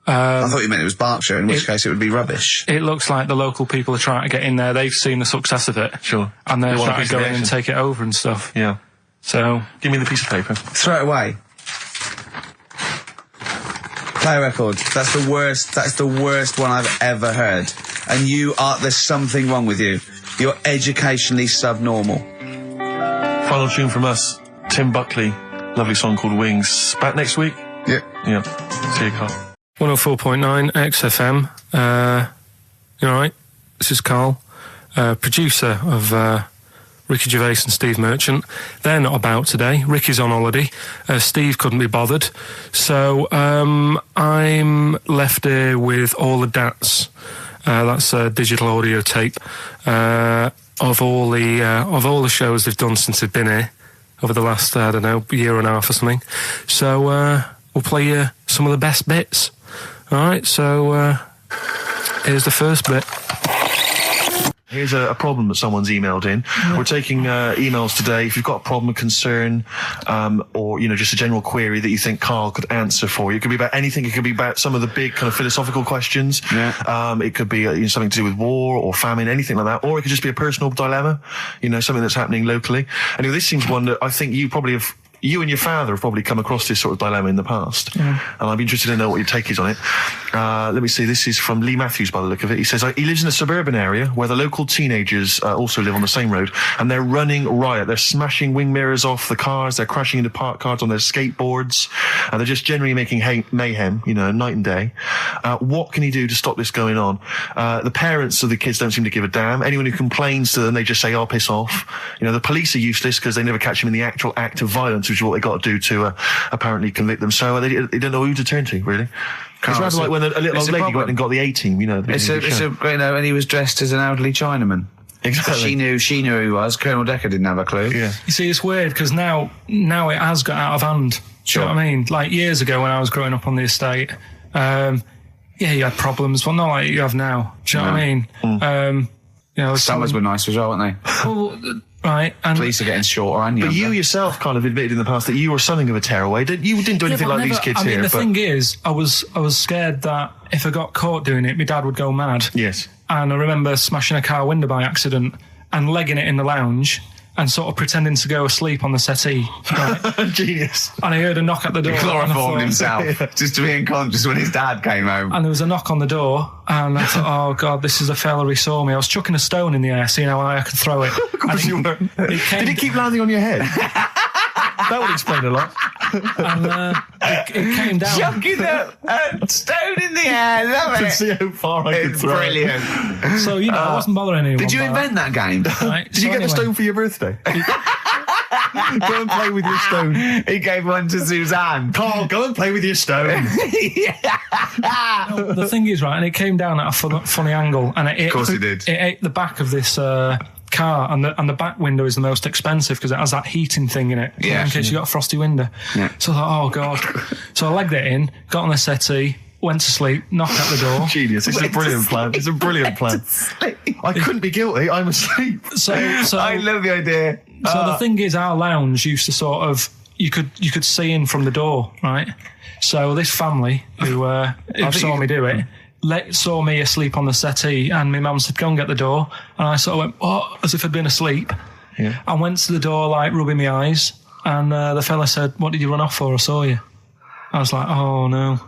I thought you meant it was Berkshire, in which case it would be rubbish. It looks like the local people are trying to get in there. They've seen the success of it. Sure. And they're They want a trying piece to of go the in and action. take it over and stuff. Yeah. So, Give me the piece of paper. Throw it away. Play a record. That's the worst one I've ever heard. And there's something wrong with you. You're educationally subnormal. Final tune from us, Tim Buckley. Lovely song called Wings. Back next week? Yep. Yeah. See you, Carl. 104.9 XFM. You alright? This is Karl, producer of Ricky Gervais and Steve Merchant. They're not about today. Ricky's on holiday. Steve couldn't be bothered. So I'm left here with all the DATs. That's a digital audio tape of all the shows they've done since they've been here over the last, I don't know, year and a half or something. So we'll play you some of the best bits. All right, so here's the first bit. Here's a problem that someone's emailed in. We're taking emails today. If you've got a problem, a concern, or, just a general query that you think Karl could answer for you. It could be about anything. It could be about some of the big kind of philosophical questions. Yeah. It could be something to do with war or famine, anything like that. Or it could just be a personal dilemma, something that's happening locally. Anyway, this seems one that I think you and your father have probably come across this sort of dilemma in the past. And I'd be interested to know what your take is on it. Let me see. This is from Lee Matthews by the look of it. He says, he lives in a suburban area where the local teenagers also live on the same road, and they're running riot. They're smashing wing mirrors off the cars. They're crashing into parked cars on their skateboards. And they're just generally making mayhem, night and day. What can he do to stop this going on? The parents of the kids don't seem to give a damn. Anyone who complains to them, they just say, piss off. The police are useless because they never catch them in the actual act of violence, which is what they got to do to apparently convict them. So they don't know who to turn to, really. It's rather like when a little old lady went and got the A-team, and he was dressed as an elderly Chinaman. Exactly. She knew who he was. Colonel Decker didn't have a clue. Yeah. You see, it's weird because now it has got out of hand. Sure. Do you know what I mean? Like years ago when I was growing up on the estate, you had problems, but not like you have now. Do you know what I mean? Summers were nice as well, weren't they? Well, right? And Police are getting shorter and younger. But you yourself kind of admitted in the past that you were something of a tearaway. You didn't do anything but like these kids I mean, here. the but thing is, I was scared that if I got caught doing it, my dad would go mad. yes. And I remember smashing a car window by accident and legging it in the lounge and sort of pretending to go asleep on the settee. Right? Genius. And I heard a knock at the door. and I Chloroformed thought- himself just to be unconscious when his dad came home. And there was a knock on the door, and I thought, oh, God, this is a fella who saw me. I was chucking a stone in the air, seeing how high I could throw it. Of course you were. Did it keep landing on your head? That would explain a lot. And it came down. Chucking a stone in the air, love To it. see how far I could It's throw brilliant. So, I wasn't bothering anyone. Did you by invent that game? Right? Did you get the stone for your birthday? Go and play with your stone. He gave one to Suzanne. Carl, go and play with your stone. The thing is, right, and it came down at a funny angle, and Of course it did. It ate the back of this car, and the back window is the most expensive because it has that heating thing in it. Yeah. In case you got a frosty window. Yeah. So I thought, oh God. So I legged it in, got on the settee, went to sleep, knocked at the door. Genius. It's a brilliant plan. It's a brilliant plan. I couldn't be guilty. I'm asleep. So I love the idea. So the thing is, our lounge used to sort of you could see in from the door, right? So this family who saw me do it saw me asleep on the settee, and my mum said, "Go and get the door." And I sort of went, "Oh," as if I'd been asleep. Yeah. I went to the door, like rubbing my eyes, and the fella said, "What did you run off for? I saw you." I was like, "Oh no."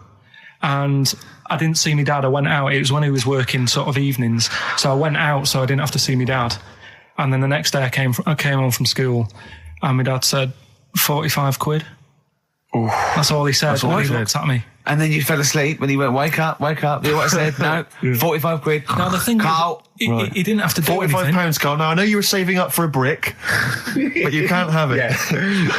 And I didn't see my dad. I went out. It was when he was working sort of evenings. So I went out so I didn't have to see my dad. And then the next day I came home from school, and my dad said, 45 quid. Ooh. That's all he said. That's all when he he said. looked at me. And then you fell asleep when he went, wake up. You know what I said? No, 45 quid. Now the thing Carl. is, he didn't have to do £45, anything. Carl. Now, I know you were saving up for a brick, but you can't have it.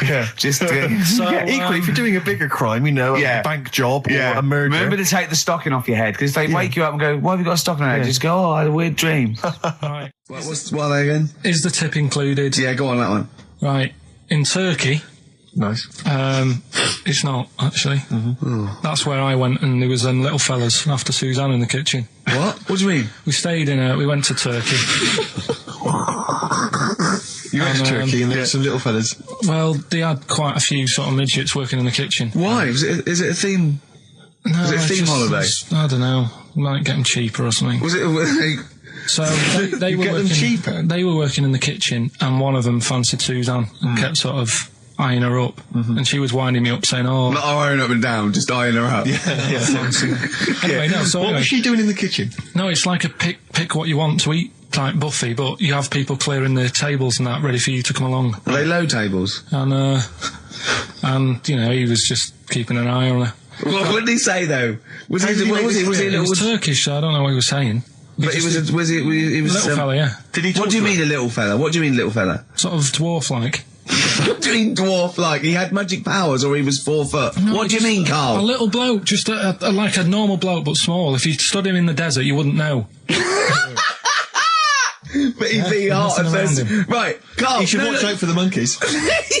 Yeah. Just So, Equally, if you're doing a bigger crime, a bank job or a murder. Remember to take the stocking off your head, because if they wake you up and go, why have you got a stocking on your head? Just go, oh, I had a weird dream. Right. What are they again? Is the tip included? Yeah, go on that one. Right. In Turkey, Nice. it's not, actually. Mm-hmm. That's where I went, and there was them little fellas after Suzanne in the kitchen. What? What do you mean? We went to Turkey. You went to Turkey and there were some little fellas. Well, they had quite a few sort of midgets working in the kitchen. Why? Is it a theme? No, Was it a it's theme holiday? I don't know. Might get them cheaper or something. Was it? So they You were get them working, cheaper? They were working in the kitchen, and one of them fancied Suzanne and kept sort of eyeing her up, and she was winding me up saying, "Oh, Not eyeing up and down, just eyeing her up. fancy." Anyway, no. So What anyway, was she doing in the kitchen? no, it's like a pick what you want to eat type buffet, but you have people clearing the tables and that ready for you to come along. Are they low tables? And he was just keeping an eye on her. What did he say though? Was How he? did he What make was this he? Was he? clear? It was Turkish, so I don't know what he was saying. But he was. Was he? He was Little fella, yeah, Did he talk What do you to mean, her? a little fella? What do you mean, little fella? sort of dwarf-like. What do you mean, dwarf? Like he had magic powers, or he was 4 foot? No, What do you just mean, A Carl? little bloke, just like a normal bloke, but small. If you stood him in the desert, you wouldn't know. But he'd be hot and nothing around says, right, Carl. You should watch out for the monkeys.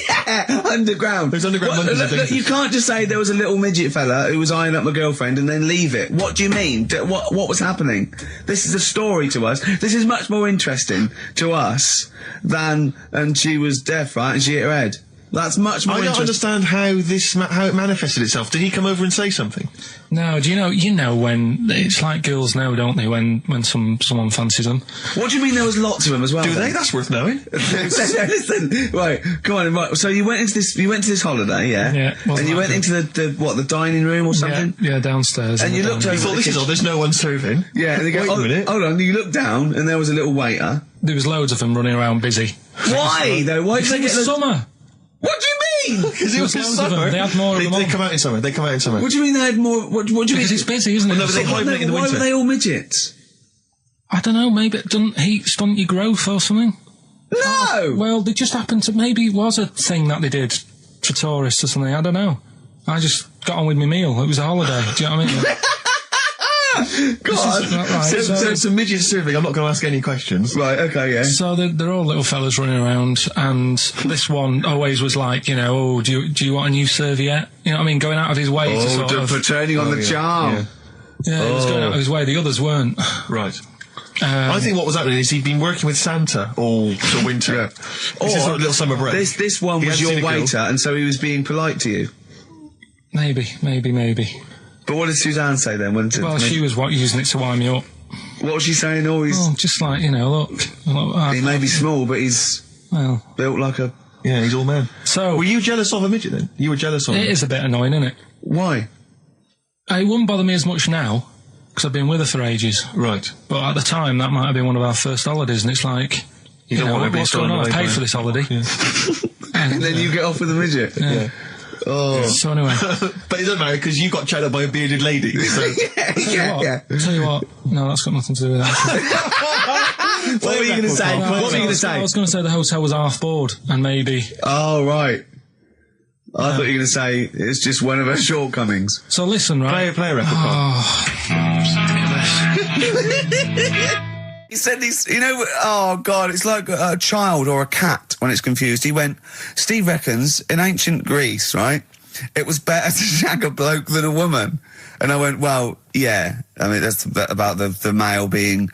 Yeah, underground. Those underground monkeys are Look, dangerous. you can't just say there was a little midget fella who was eyeing up my girlfriend and then leave it. What do you mean? What was happening? This is a story to us. This is much more interesting to us than, and she was deaf, right, and she hit her head. That's much more I don't interesting. understand how it manifested itself. Did he come over and say something? No, do you know when it's like girls know, don't they? When someone fancies them. What do you mean there was lots of them as well? Do then? they? That's worth knowing. Listen, right, come on, right. So you went to this holiday, yeah? Yeah, wasn't And you that went good? into the dining room or something? Yeah, downstairs. And in you the looked dining over You thought, this is all, there's no one serving. Yeah, and they go, Wait a oh, minute. hold on, you looked down and there was a little waiter. There was loads of them running around busy. Why, though? Why did Because they it get was the... summer. What do you mean? Because it was There's loads of summer. them. They had more of them They on. come out in summer. They come out in summer. What do you mean they had more... What do you mean? Because it's busy, isn't it? Well, no, but they Summer. hibernate in the Why winter. were they all midgets? I don't know, maybe it doesn't heat stunt your growth or something. No! Well, they just happened to, maybe it was a thing that they did for tourists or something, I don't know. I just got on with my meal. It was a holiday, do you know what I mean? God. Right, So it's a midget serving. I'm not going to ask any questions. Right, okay, yeah. So they're all little fellas running around, and this one always was like, oh, do you want a new serviette? You know what I mean? Going out of his way to sort of... for turning on the charm. Yeah. Yeah, he was going out of his way. The others weren't. Right. I think what was happening is he'd been working with Santa all sort of winter. Yeah. This is sort of little summer break. This one He was hadn't your seen a girl. waiter, and so he was being polite to you. Maybe. But what did Suzanne say then? Well, she was using it to wind me up. What was she saying? Oh, he's Just like, look. he may be small, but he's Well, built like a. Yeah, he's all man. so Were you jealous of a midget then? You were jealous of him? it is a bit annoying, isn't it? Why? It wouldn't bother me as much now, because I've been with her for ages. Right. But at the time, that might have been one of our first holidays, and it's like, You don't want to be what's going on? I stolen away paid by- for this holiday. And then you get off with a midget. Yeah. Oh. So anyway, But it doesn't matter because you got chatted up by a bearded lady. So. yeah. tell you what, no, that's got nothing to do with that. What were you going to say? What were you going to I say? was going to say the hotel was half board, and maybe. Oh, right. I thought you were going to say it's just one of her shortcomings. So listen, right? Play a record, Carl. He said oh God, it's like a child or a cat when it's confused. He went, Steve reckons in ancient Greece, right, it was better to shag a bloke than a woman. And I went, well, yeah. I mean, that's about the male being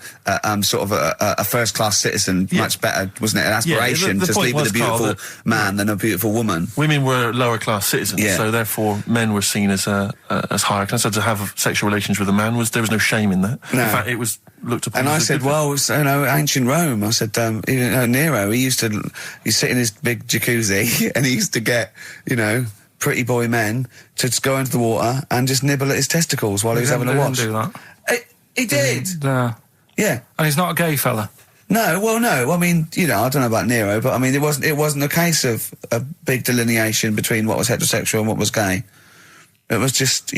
sort of a first-class citizen, much better, wasn't it? An aspiration the to point sleep with was, a beautiful Carl, man than a beautiful woman. Women were lower-class citizens, Yeah. so therefore men were seen as higher class. So to have sexual relations with a man there was no shame in that. No. In fact, it was looked upon. And I as a said, good thing. well, it's, ancient Rome. I said, Nero, he sit in his big jacuzzi and he used to get, pretty boy men to just go into the water and just nibble at his testicles while he was having a watch. Do that. He did. No. Yeah. And he's not a gay fella. No. I mean, I don't know about Nero, but I mean, it wasn't a case of a big delineation between what was heterosexual and what was gay. It was just,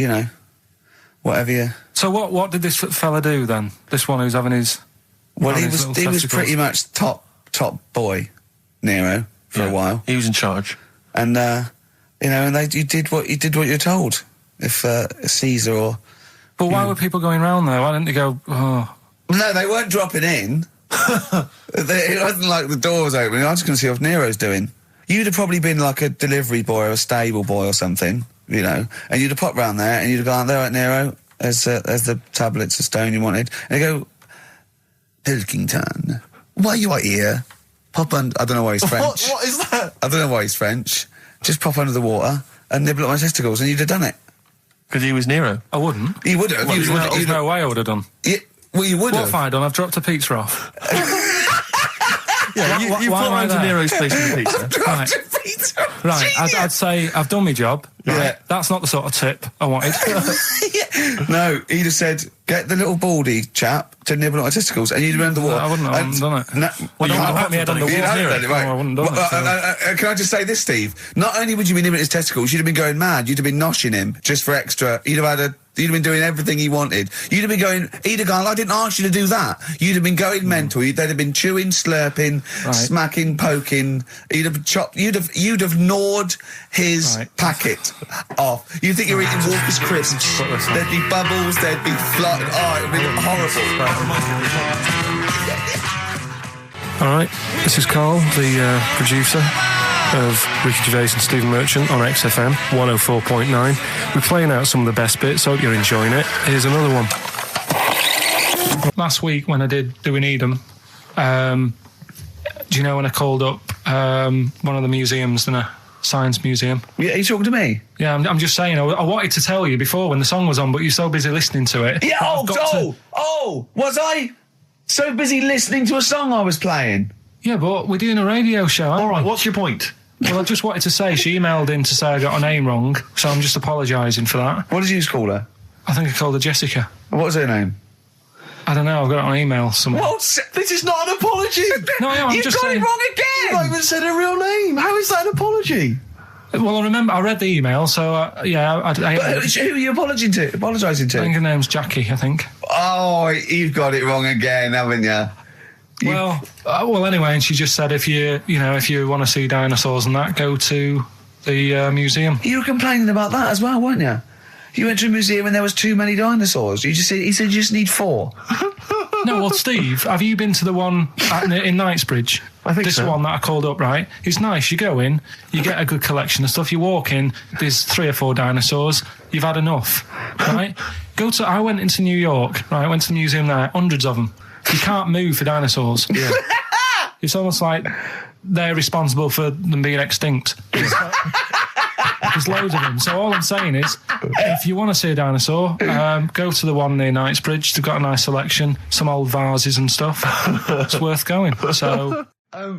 whatever you. So what did this fella do then? This one who's having his. Well, having he his was little pretty testicles? much top boy, Nero, for a while. He was in charge. And and you did what you're told. If Caesar or But why were people going round there? Why didn't they go? Oh, no, they weren't dropping in. It wasn't like the door was opening. I was just going to see what Nero's doing. You'd have probably been like a delivery boy or a stable boy or something, and you'd have popped round there and you'd have gone, there, right, Nero, as the tablets of stone you wanted, and you go, Pilkington, why you are here? Pop under. I don't know why he's French. What is that? I don't know why he's French. Just pop under the water and nibble at my testicles, and you'd have done it. Because he was Nero. I wouldn't. You would have. There's no way I would have done. Well, you would What have. have I done? I've dropped a pizza off. Yeah, you why put am I around to there? Nero's place with the pizza. Right. Right, I'd say I've done my job. Right? Yeah. That's not the sort of tip I wanted. No, he'd have said, get the little baldy chap to nibble at my testicles, and you'd have been under the water. I wouldn't have done it. No, Well, you I would have put my head done under it. you'd water. have done it, right. No, I wouldn't have done it, so. Can I just say this, Steve? Not only would you be nibbling at his testicles, you'd have been going mad. You'd have been noshing him just for extra. You'd have been doing everything he wanted. You'd have been going, he'd have gone, I didn't ask you to do that. You'd have been going mental. They'd have been chewing, slurping, smacking, poking. You'd have chopped. You'd have gnawed his packet off. You think you're eating Walker's crisps? There'd be bubbles. There'd be flood. Oh, it'd be horrible. All right, this is Carl, the producer of Ricky Gervais and Stephen Merchant on XFM 104.9. We're playing out some of the best bits. Hope you're enjoying it. Here's another one. Last week when I did Do We Need 'Em, do you know when I called up one of the museums, a science museum? Yeah, are you talking to me? Yeah, I'm just saying, I wanted to tell you before when the song was on, but you're so busy listening to it. Yeah. Was I so busy listening to a song I was playing? Yeah, but we're doing a radio show, aren't All right, we? what's your point? Well, I just wanted to say she emailed in to say I got her name wrong, so I'm just apologising for that. What did you call her? I think I called her Jessica. What was her name? I don't know, I've got it on email somewhere. This is not an apology. No, I'm You've just got saying. it wrong You've not again! even said her real name. How is that an apology? Well, I remember I read the email, so I Who are you apologising to? I think her name's Jackie, I think. Oh, you've got it wrong again, haven't you? Well, anyway, and she just said if you want to see dinosaurs and that, go to the museum. You were complaining about that as well, weren't you? You went to a museum and there was too many dinosaurs. He said you just need 4. No, well, Steve, have you been to the one in Knightsbridge? I think this so. one that I called up, right? It's nice. You go in, you get a good collection of stuff. You walk in, there's 3 or 4 dinosaurs. You've had enough, right? I went into New York, right? I went to the museum there, hundreds of them. You can't move for dinosaurs. Yeah. It's almost like they're responsible for them being extinct. There's loads of them. So all I'm saying is, if you want to see a dinosaur, go to the one near Knightsbridge. They've got a nice selection, some old vases and stuff. It's worth going. So...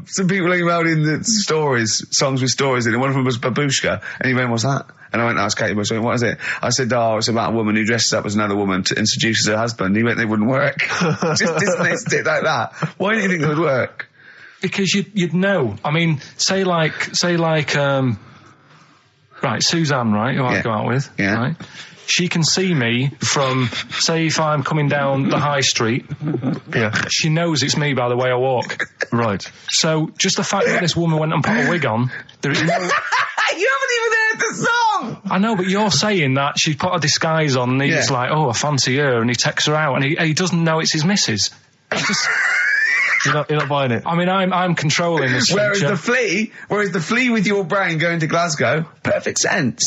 some people emailed in the songs with stories in it. One of them was Babushka, and he went, "What's that?" And I went, "Ask Katie Bush." What is it? I said, "Oh, it's about a woman who dresses up as another woman and seduces her husband." He went, "They wouldn't work." Just dismissed it like that. Why do you think it would work? Because you'd know. I mean, say like, right, Suzanne, right, who I go out with, right? She can see me from, say, if I'm coming down the high street. Yeah. She knows it's me by the way I walk. Right. So just the fact that this woman went and put a wig on, there is no... You haven't even heard the song! I know, but you're saying that she put a disguise on and he's like, oh, I fancy her, and he takes her out, and he doesn't know it's his missus. You're not buying it. I mean, I'm controlling this. Whereas the flea with your brain going to Glasgow, perfect sense.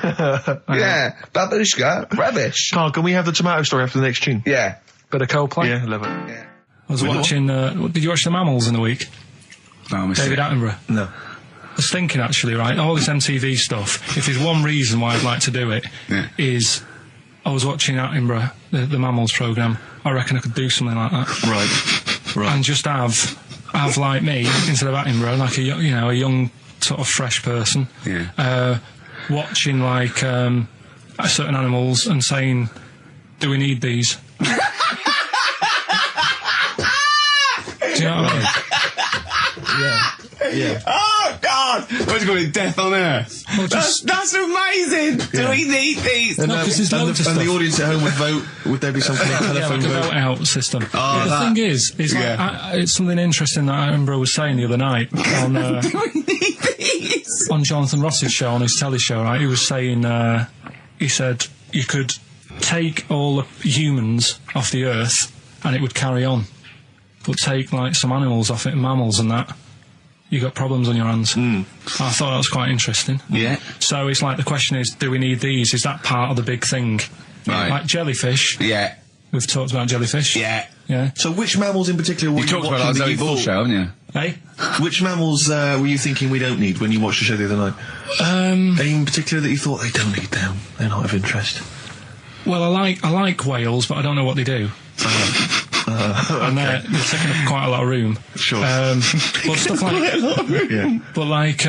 Yeah, Babushka, rubbish. Carl, can we have the tomato story after the next tune? Yeah. Bit of Coldplay. Yeah, love it. Yeah. I was watching. Did you watch The Mammals in the week? Oh, David Attenborough. No. I was thinking actually, right, all this MTV stuff. If there's one reason why I'd like to do it, is I was watching Attenborough, the Mammals programme. I reckon I could do something like that. Right. And just have like me instead of Attenborough, like a young sort of fresh person, watching like certain animals and saying, "Do we need these?" Do you know what I mean? Yeah. Oh, God! What's going to be Death on Earth? Well, That's amazing! Do we need these? And, No, 'cause there's loads of and the stuff. audience at home would vote. Would there be some kind of telephone like a vote? vote out system. Oh, The thing is like, it's something interesting that Attenborough was saying the other night on on Jonathan Ross's show, on his telly show, right? He was saying, he said you could take all the humans off the earth and it would carry on, but take like some animals off it, mammals and that, you got problems on your hands. I thought that was quite interesting. Yeah. So it's like the question is, do we need these? Is that part of the big thing? Right. Like jellyfish. Yeah. We've talked about jellyfish. Yeah. Yeah. So which mammals in particular were You you talked about watching that that you Zoe Ball thought? show, haven't you? Hey? Which mammals were you thinking we don't need when you watched the show the other night? Any in particular that you thought they don't need them? They're not of interest. Well, I like whales, but I don't know what they do. And they're taking up quite a lot of room. Sure. But stuff like, Yeah. but like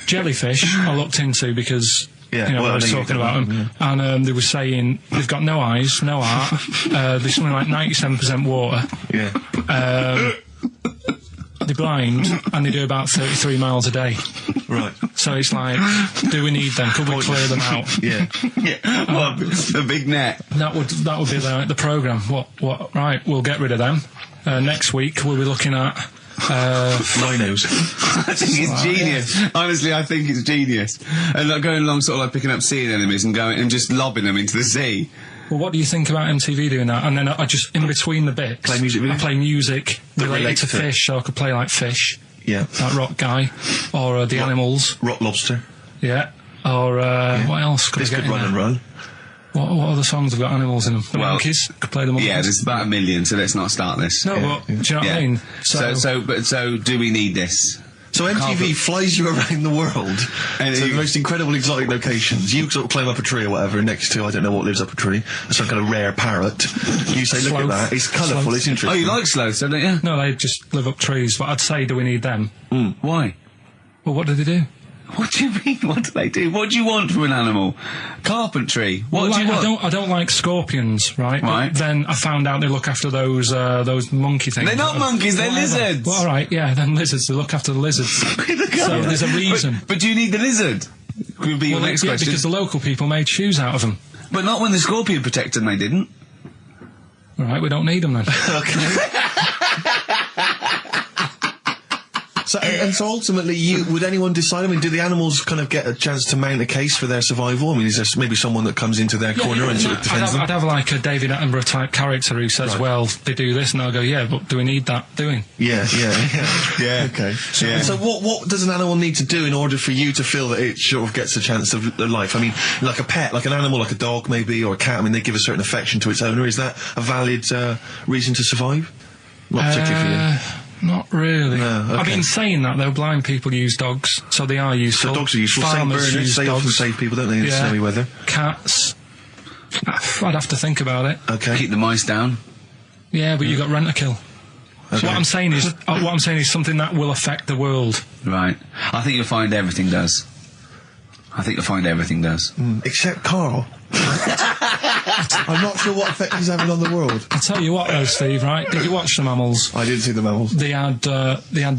jellyfish, I looked into because Yeah, I was I know talking you about don't, them, and they were saying they've got no eyes, no heart. There's something like 97% water. Yeah. Oh, They're blind, and they do about 33 miles a day. Right. So it's like, do we need them? Could we clear them out? Yeah. Well, the big net. That would be the programme. What? Right, we'll get rid of them. Next week we'll be looking at Rhinos. I think it's genius. Honestly, I think it's genius. And like going along sort of like picking up sea anemones and going and just lobbing them into the sea. Well, what do you think about MTV doing that? And then I just, in between the bits, Play music I videos? play music related relates to to it. fish, so I could play like Fish, Yeah. that rock guy, or the animals, Rock lobster. yeah, or what else could This I get could in run there? and run. What other songs have got animals in them? The Well, monkeys, could play the monkeys. Yeah, there's about 1 million, so let's not start this. No, but do you know what I mean? So do we need this? So MTV flies you around the world And to the you- most incredible exotic locations. You sort of climb up a tree or whatever next to, I don't know what lives up a tree, some kind of rare parrot. You say, look Sloth. at that, it's colourful, Sloth. it's interesting. Oh, you like sloths, don't you? No, they just live up trees, but I'd say, do we need them? Why? Well, what do they do? What do you mean? What do they do? What do you want from an animal? Carpentry. What do you want? I don't like scorpions, right? Right. But then I found out they look after those monkey things. They're not monkeys, they're Whatever. lizards. Well, all right, yeah, then lizards. They look after the lizards. So there's a reason. But do you need the lizard? Could be your Well, next yeah, question. because the local people made shoes out of them. But not when the scorpion protected them, they didn't. All right, we don't need them then. So, and so ultimately, would anyone decide? I mean, do the animals kind of get a chance to mount a case for their survival? I mean, is there maybe someone that comes into their corner and sort of defends them? I'd have like a David Attenborough type character who says, well, they do this, and I'll go, yeah, but do we need that doing? Yeah. Yeah. Okay. So, Yeah. so what does an animal need to do in order for you to feel that it sort of gets a chance of life? I mean, like a pet, like an animal, like a dog maybe, or a cat, I mean, they give a certain affection to its owner. Is that a valid reason to survive? Not particularly for you. Not really. No, okay. I mean, saying that though, blind people use dogs, so they are useful. So dogs are useful. Farmers Save use burners, often dogs. save people, don't they, in snowy weather? Cats. I'd have to think about it. Okay. Keep the mice down. Yeah, but you got rent a kill. Okay. So what I'm saying is something that will affect the world. Right. I think you'll find everything does. Except Carl. I'm not sure what effect he's having on the world. I'll tell you what though, Steve, right? Did you watch the mammals? I did see the mammals. They had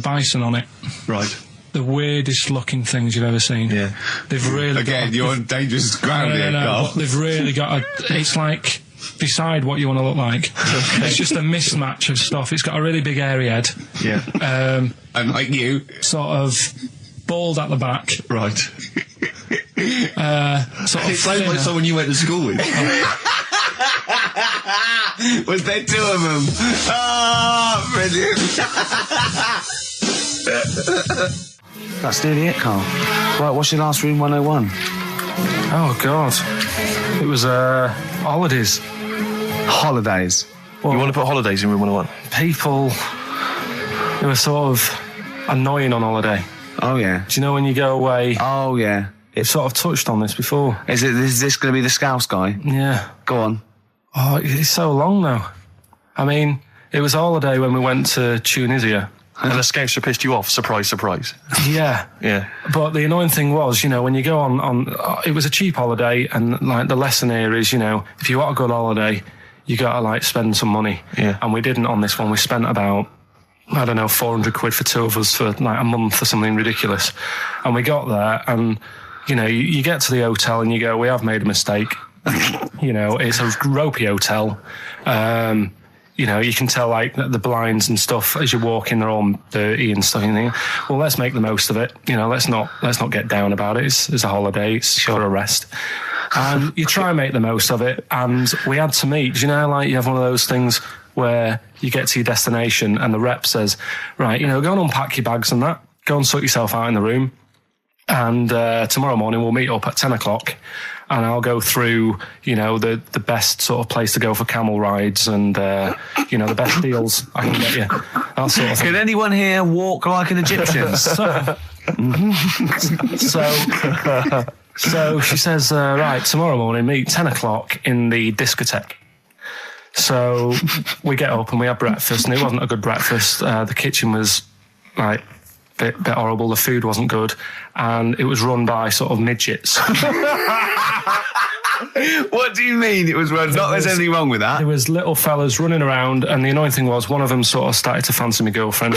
bison on it. Right. The weirdest looking things you've ever seen. Yeah. They've really Again, you're on dangerous ground here, Carl. but they've really got it's like, decide what you want to look like. It's just a mismatch of stuff. It's got a really big hairy head. Yeah. And like you. Sort of bald at the back. Right. Sort of It sounds like someone you went to school with. Was there two of them? Oh, brilliant. That's nearly it, Carl. Right, what's your last room 101? Oh God. It was holidays. Holidays. You want to put holidays in room 101? People who are sort of annoying on holiday. Oh, yeah. Do you know when you go away? Oh, yeah. We've sort of touched on this before. Is this going to be the Scouse guy? Yeah. Go on. Oh, it's so long now. I mean, it was a holiday when we went to Tunisia. And the Scouser pissed you off. Surprise, surprise. Yeah. Yeah. But the annoying thing was, when you go on it was a cheap holiday, and like the lesson here is, if you want a good holiday, you got to like spend some money. Yeah. And we didn't on this one. We spent about, I don't know, 400 quid for two of us for like a month or something ridiculous. And we got there and, you get to the hotel and you go, we have made a mistake. It's a ropey hotel. You can tell like the blinds and stuff as you walk in, they're all dirty and stuff. And you think, well, let's make the most of it. Let's not get down about it. It's a holiday. It's for a rest. And you try and make the most of it. And we had to meet. Like you have one of those things where you get to your destination and the rep says, right, go and unpack your bags and that. Go and sort yourself out in the room. And tomorrow morning we'll meet up at 10 o'clock. And I'll go through, the best sort of place to go for camel rides and, the best deals I can get you. That sort of thing. Can anyone here walk like an Egyptian? So she says, right, tomorrow morning, meet 10 o'clock in the discotheque. So we get up and we have breakfast, and it wasn't a good breakfast. The kitchen was, like, bit horrible. The food wasn't good, and it was run by sort of midgets. What do you mean it was run? Not there's anything wrong with that. There was little fellas running around, and the annoying thing was one of them sort of started to fancy my girlfriend.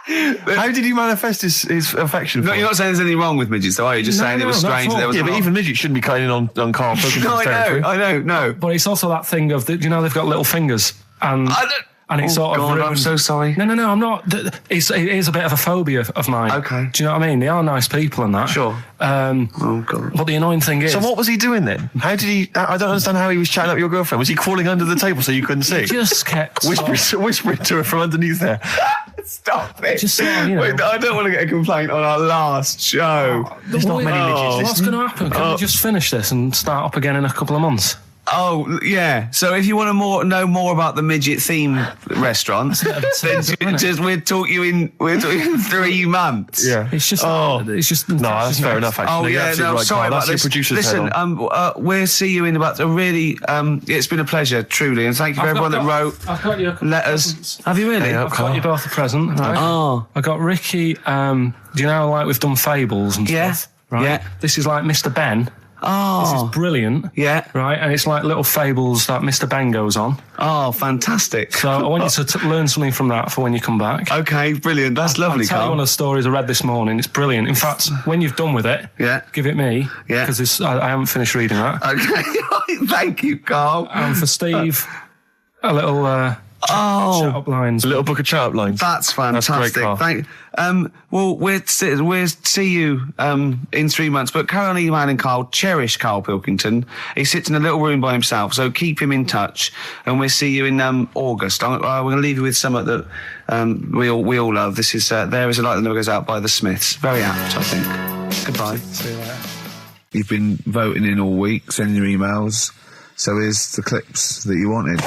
How did he manifest his affection for No, you're not saying there's anything wrong with midgets, though, are you? Just saying it was not strange at that there was. Yeah, but even midgets shouldn't be cutting in on Carl Pilkington's No, territory. I know, no. But it's also that thing of, they've got little fingers, and it's sort of God, ruined. I'm so sorry. No, I'm not. It is a bit of a phobia of mine. Okay. Do you know what I mean? They are nice people and that. Sure. Oh, God. But the annoying thing is... So what was he doing then? How did he... I don't understand how he was chatting up your girlfriend. Was he crawling under the table so you couldn't see? Just kept... Whispering to her from underneath there. Stop it. Just sort of, Wait, I don't want to get a complaint on our last show. There's not many midgets What's listening. going to happen? Can we just finish this and start up again in a couple of months? Oh, yeah. So if you want to know more about the midget theme restaurant, then we'll talk you in 3 months. Yeah. It's just... Oh. It's just... No, that's fair enough, actually. Oh, You're yeah, absolutely no, right, sorry Carl. about That's your this. producer's head Listen, on. we'll see you in about a really... it's been a pleasure, truly, and thank you for everyone that wrote I've got you a couple letters. of presents. Have you really? Yeah, I've got you both a present, right? Oh. I got Ricky, do you know, like we've done fables and Yeah. stuff? Right? Yeah. This is like Mr. Ben. Oh. This is brilliant. Yeah. Right, and it's like little fables that Mr. Ben goes on. Oh, fantastic. So I want you to learn something from that for when you come back. Okay, brilliant. That's lovely, I'll tell you Carl. one of the stories I read this morning. It's brilliant. In fact, when you've done with it, Yeah. give it me. Yeah. Because I haven't finished reading that. Okay, thank you, Carl. And for Steve, a little shut up lines. A little book of chat-up lines. That's fantastic. Carl. Well, we'll see you in 3 months. But carry on emailing Carl. Cherish Carl Pilkington. He sits in a little room by himself, so keep him in touch. And we'll see you in August. We're going to leave you with something that we all love. This is There Is a Light That Never Goes Out by the Smiths. Very apt, I think. Goodbye. See you later. You've been voting in all week, sending your emails. So here's the clips that you wanted.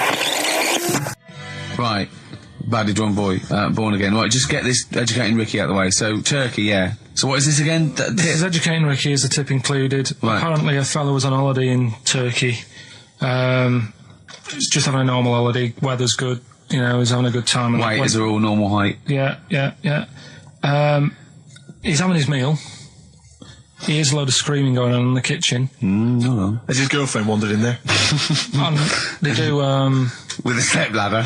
Right. Badly drawn boy, born again. Right, just get this educating Ricky out of the way. So, Turkey, yeah. So what is this again? This is educating Ricky, is the tip included. Right. Apparently a fellow was on holiday in Turkey. He's just having a normal holiday, weather's good, you know, he's having a good time. Waiters are all normal height. Yeah. He's having his meal. He hears a load of screaming going on in the kitchen. No. Has his girlfriend wandered in there? And they do, With a step ladder.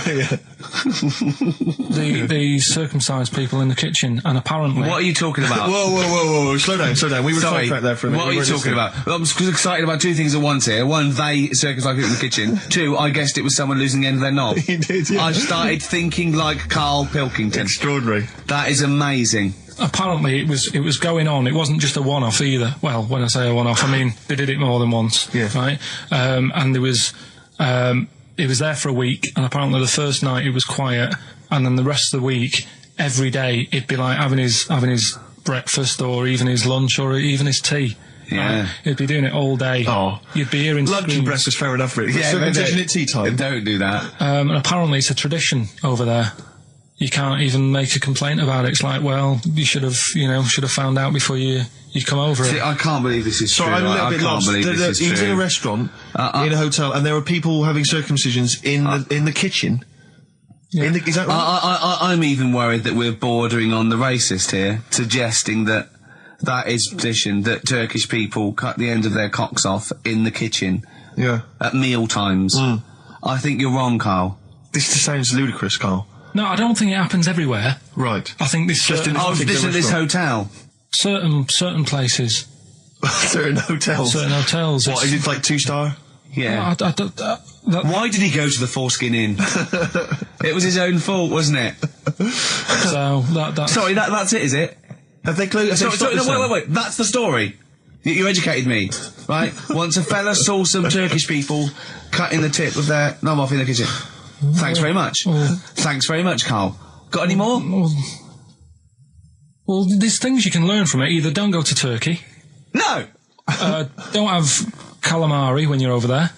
the circumcised people in the kitchen, and apparently... What are you talking about? Whoa. Slow down. We were Sorry, sidetracked there for a minute. what are you talking about? I'm just excited about two things at once here. One, they circumcised people in the kitchen. Two, I guessed it was someone losing the end of their knob. You did, yeah. I started thinking like Carl Pilkington. Extraordinary. That is amazing. Apparently it was going on. It wasn't just a one-off either. Well, when I say a one-off, I mean they did it more than once. Yeah. Right. And there was, it was there for a week, and apparently the first night it was quiet, and then the rest of the week, every day it'd be like having his breakfast, or even his lunch, or even his tea. Yeah. He'd be doing it all day. Oh. You'd be hearing Lunch and screams. breakfast, fair enough, really. Yeah, Circumcision at tea time. Don't do that. And apparently it's a tradition over there. You can't even make a complaint about it. It's like, well, you should have found out before you come over See, it. I can't believe this is So true. I'm a little I bit can't lost. believe this is He was true. in a restaurant, in a hotel, and there were people having circumcisions in the kitchen. Yeah. Is that right? I'm even worried that we're bordering on the racist here, suggesting that is tradition, that Turkish people cut the end of their cocks off in the kitchen Yeah. at meal times. I think you're wrong, Carl. This just sounds ludicrous, Carl. No, I don't think it happens everywhere. Right. I think this Just in Oh, particular this restaurant. hotel. certain places, Certain hotels. certain hotels. What, is it like 2-star? Yeah. Why did he go to the Foreskin Inn? It was his own fault, wasn't it? So that's Sorry, that's it, is it? Have they closed? Sorry, no, wait. That's the story. You educated me, right? Once a fella saw some Turkish people cutting the tip of their knob off in the kitchen. Thanks very much. Thanks very much, Carl. Got any more? Well, there's things you can learn from it. Either don't go to Turkey, No! don't have calamari when you're over there.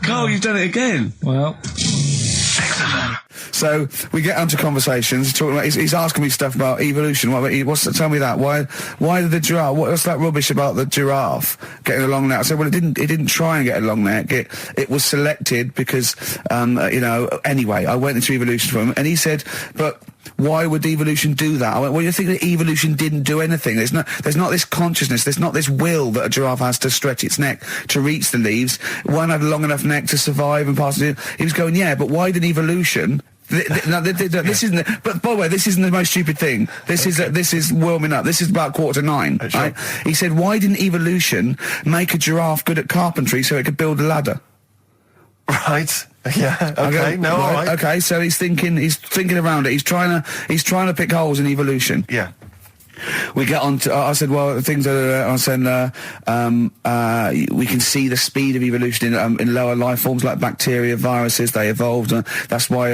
Carl, you've done it again. Well, So we get onto conversations. Talking about, he's asking me stuff about evolution. Tell me that. Why did the giraffe? What's that rubbish about the giraffe getting a long neck? I said, well, it didn't try and get a long neck. It was selected because, Anyway, I went into evolution for him, and he said, but why would evolution do that? I went, well, you think that evolution didn't do anything? There's not this consciousness, there's not this will that a giraffe has to stretch its neck to reach the leaves. One had a long enough neck to survive and pass it. He was going, yeah, but why did evolution? This isn't. But by the way, this isn't the most stupid thing. This is warming up. This is about 8:45. Sure. Right? He said, why didn't evolution make a giraffe good at carpentry so it could build a ladder? Right. Yeah. Okay. All right. Okay. So he's thinking around it. He's trying to pick holes in evolution. Yeah. We get on to, I said, well, things are, I said, we can see the speed of evolution in lower life forms like bacteria, viruses, they evolved. That's why,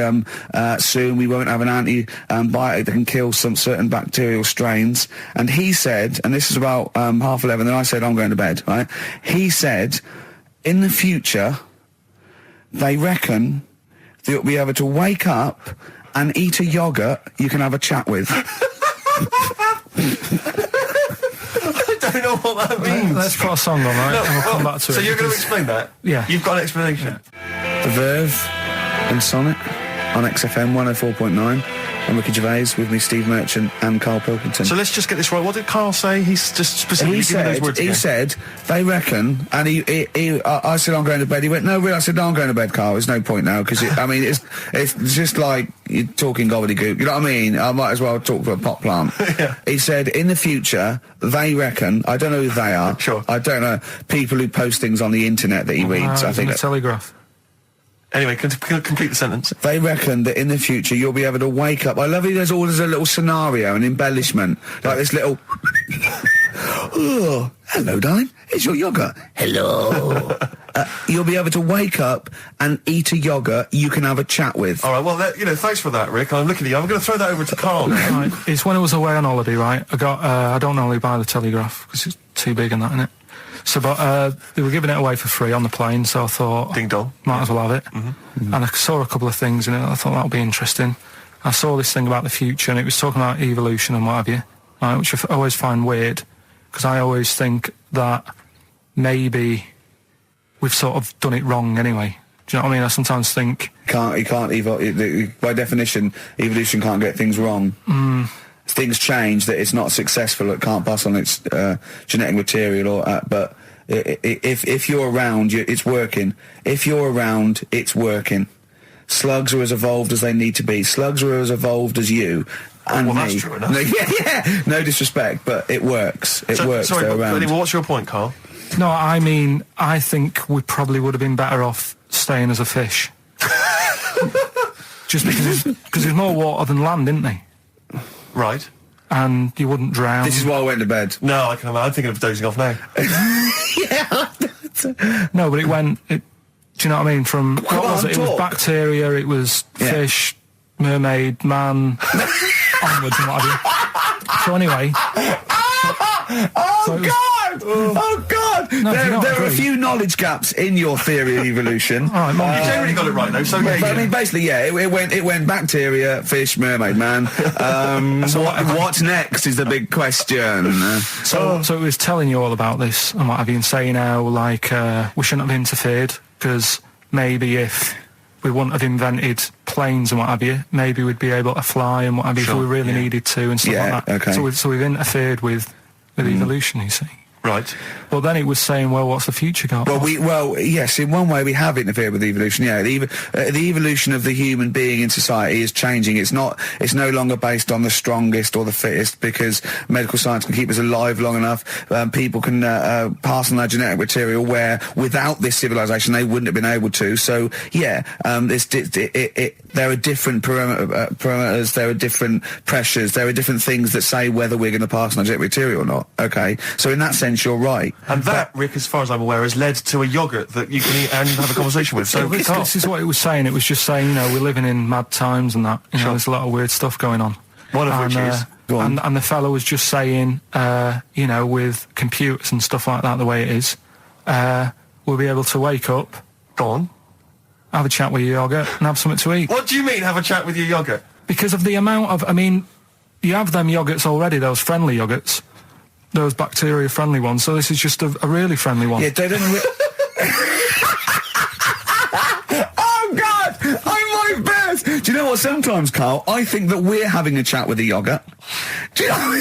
soon we won't have an antibiotic that can kill some certain bacterial strains. And he said, and this is about, 11:30, then I said, I'm going to bed, right? He said, in the future, they reckon that you'll be able to wake up and eat a yogurt you can have a chat with. I don't know what that means. let's put a song on, right? And we'll come back to it. So you're going to because- explain that? Yeah. You've got an explanation? The Verve and Sonic on XFM 104.9. I'm Ricky Gervais, with me Steve Merchant and Carl Pilkington. So let's just get this right. What did Carl say? He's just specifically giving those words he again. said, they reckon, and I said, I'm going to bed. He went, no, really? I said, no, I'm going to bed, Carl. There's no point now, because it's just like you're talking gobbledygook. You know what I mean? I might as well talk to a pot plant. Yeah. He said, in the future, they reckon, I don't know who they are. Sure. I don't know, people who post things on the internet that he reads, I think. the Telegraph. Anyway, complete the sentence. They reckon that in the future you'll be able to wake up. I love it. There's a little scenario, an embellishment, like this little. Oh, hello, darling. It's your yogurt. Hello. You'll be able to wake up and eat a yogurt you can have a chat with. All right, well, thanks for that, Rick. I'm looking at you. I'm going to throw that over to Carl now. Right. It's when I was away on holiday, right? I don't normally buy the Telegraph because it's too big and that, innit? So, but they were giving it away for free on the plane, so I thought, Ding dong. might as well have it. And I saw a couple of things in it. I thought that'll be interesting. I saw this thing about the future, and it was talking about evolution and what have you, right, which I always find weird, because I always think that maybe we've sort of done it wrong anyway. Do you know what I mean? I sometimes think... By definition, evolution can't get things wrong. Things change, that it's not successful, it can't pass on its genetic material, but if you're around, it's working. If you're around, it's working. Slugs are as evolved as they need to be. Slugs are as evolved as you. And well, me. that's true enough. Yeah. No disrespect, but it works. It works. Sorry, They're around. anyway, what's your point, Carl? No, I mean, I think we probably would have been better off staying as a fish. Just because there's more water than land, isn't there? Right. And you wouldn't drown. This is why I went to bed. No, I can imagine. I'm thinking of dozing off now. No, but do you know what I mean? From what was it? It was bacteria, it was fish, mermaid, man, onwards and what have you. So anyway. Oh God! No, there are a few knowledge gaps in your theory of evolution. You generally got it right though. So but I mean, basically, it went bacteria, fish, mermaid, man. What's next is the big question. So it was telling you all about this and what have you, and saying how like we shouldn't have interfered, because maybe if we wouldn't have invented planes and what have you, maybe we'd be able to fly and what have you if we really needed to and stuff like that. Okay. So we've interfered with evolution, you see. Right. Well, then it was saying, well, what's the future got? Yes, in one way we have interfered with evolution. Yeah, the evolution of the human being in society is changing. It's no longer based on the strongest or the fittest, because medical science can keep us alive long enough. People can pass on their genetic material where without this civilization they wouldn't have been able to. So there are different parameters, there are different pressures, there are different things that say whether we're going to pass on our genetic material or not. Okay, so in that sense you're right. And that, Rick, as far as I'm aware, has led to a yoghurt that you can eat and have a conversation with. So this is what it was saying. It was just saying, we're living in mad times and that. There's a lot of weird stuff going on. One of which is... And the fellow was just saying, with computers and stuff like that, the way it is, we'll be able to wake up, Go on. have a chat with your yoghurt and have something to eat. What do you mean, have a chat with your yoghurt? Because of the amount of... I mean, you have them yoghurts already, those friendly yoghurts. Those bacteria-friendly ones, so this is just a really friendly one. Yeah, they don't... Oh, God! I'm my best! Do you know what, sometimes, Carl, I think that we're having a chat with a yoghurt. Do you know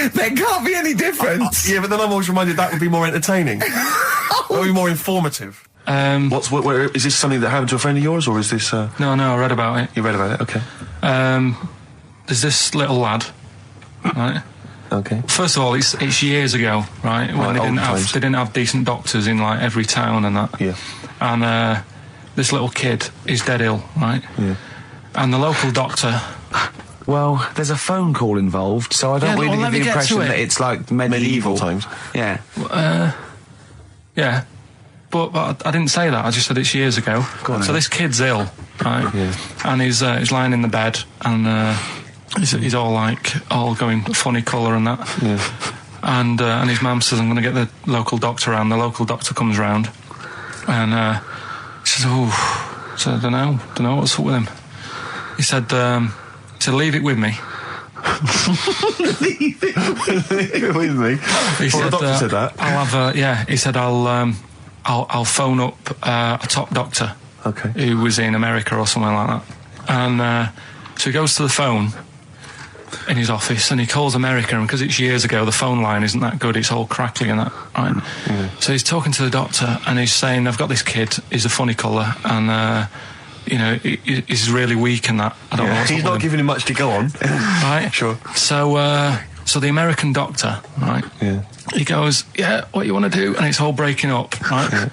there can't be any difference. Yeah, but then I'm always reminded that would be more entertaining. That would be more informative. Is this something that happened to a friend of yours, or is this... No, I read about it. You read about it, okay. There's this little lad, right? Okay. First of all, it's years ago, right? When they didn't have decent doctors in like every town and that. Yeah. And this little kid is dead ill, right? Yeah. And the local doctor... Well, there's a phone call involved, so I don't really get the impression that it's like medieval times. Yeah. Yeah. But I didn't say that. I just said it's years ago. So this kid's ill, right? Yeah. And he's lying in the bed, and he's all going funny colour and that. Yeah. And his mum says, I'm going to get the local doctor around. The local doctor comes round, and he says, so I don't know what's up with him. He said, leave it with me. Leave it with me. He said, the doctor said that. I'll have he said I'll phone up a top doctor. Okay. Who was in America or somewhere like that. And so he goes to the phone in his office and he calls America, and because it's years ago, the phone line isn't that good, it's all crackly and that, right? Yeah. So he's talking to the doctor and he's saying, I've got this kid, he's a funny colour, and he's really weak and that. I don't know what's he's up not with him. giving him much to go on. Right? Sure. So the American doctor, right? Yeah. He goes, what you want to do? And it's all breaking up, right? Yeah.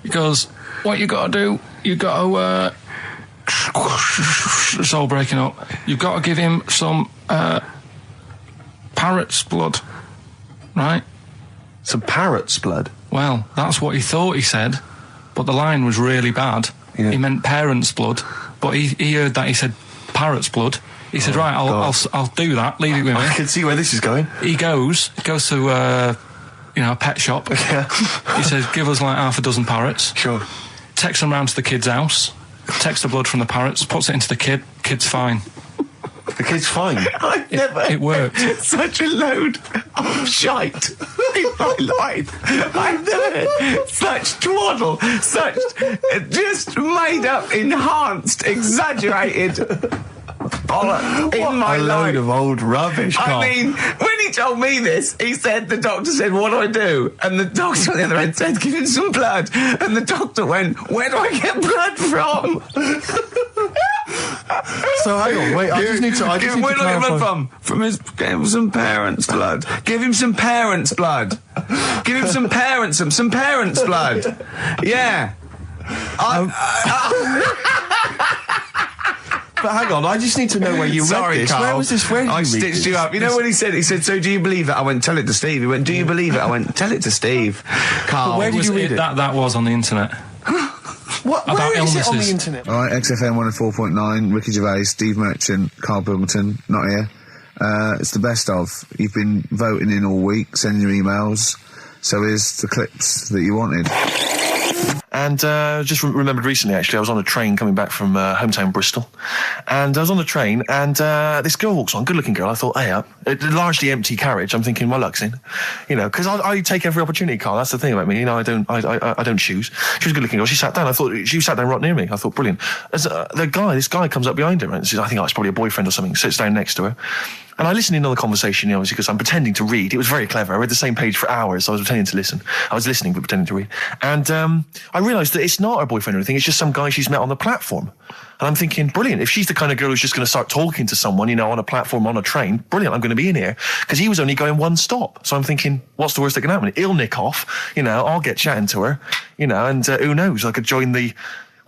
He goes, what you got to do? You got to... it's all breaking up. You've got to give him some parrot's blood, right? Some parrot's blood? Well, that's what he thought he said, but the line was really bad. Yeah. He meant parent's blood, but he heard that he said parrot's blood. He said, right, I'll do that, leave it with me. I can see where this is going. He goes to a pet shop. He says, give us like half a dozen parrots. Sure. Takes them round to the kid's house, takes the blood from the parrots, puts it into the kid. Kid's fine. The kid's fine. I've never It worked. such a load of shite in my life. I've never heard such twaddle, such just made up, enhanced, exaggerated bollock in my A life. load of old rubbish, Carl. I mean, when he told me this, he said, the doctor said, what do I do? And the doctor on the other end said, give him some blood. And the doctor went, where do I get blood from? So hang on, wait, I just need to Where do I get clarify. blood from? Give him some parents' blood. Give him some parents' blood. Give him some parents' blood. Yeah. But hang on, I just need to know where you read this. Carl. Where was this? Where did I you read stitched this? you up. You know what he said? He said, so do you believe it? I went, tell it to Steve. He went, do you believe it? I went, tell it to Steve. Carl. where did you read it? That was on the internet. What? About Where is it on the illnesses. internet? All right, XFM 104.9, Ricky Gervais, Steve Merchant, Carl Pilkington, not here. It's the best of. You've been voting in all week, sending your emails. So here's the clips that you wanted. And just remembered recently, actually, I was on a train coming back from hometown Bristol. And I was on the train, and this girl walks on, good-looking girl. I thought, hey, up. A largely empty carriage. I'm thinking, my luck's in. Because I take every opportunity, Carl. That's the thing about me. I don't choose. She was a good-looking girl. She sat down. I thought, she sat down right near me. I thought, brilliant. As this guy comes up behind her, and says, I think it's probably a boyfriend or something, sits down next to her. And I listened in on the conversation, obviously, because I'm pretending to read. It was very clever. I read the same page for hours, so I was pretending to listen. I was listening, but pretending to read. And I realised that it's not her boyfriend or anything. It's just some guy she's met on the platform. And I'm thinking, brilliant. If she's the kind of girl who's just going to start talking to someone, on a platform, on a train, brilliant, I'm going to be in here. Because he was only going one stop. So I'm thinking, what's the worst that can happen? He'll nick off, I'll get chatting to her, and who knows, I could join the...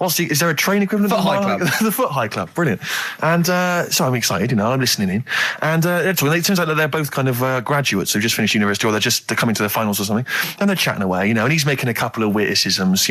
is there a train equivalent? Foot High Club. The Foot High Club, brilliant. And so I'm excited, I'm listening in. And it turns out that they're both kind of graduates who just finished university, or they're coming to their finals or something. And they're chatting away, and he's making a couple of witticisms,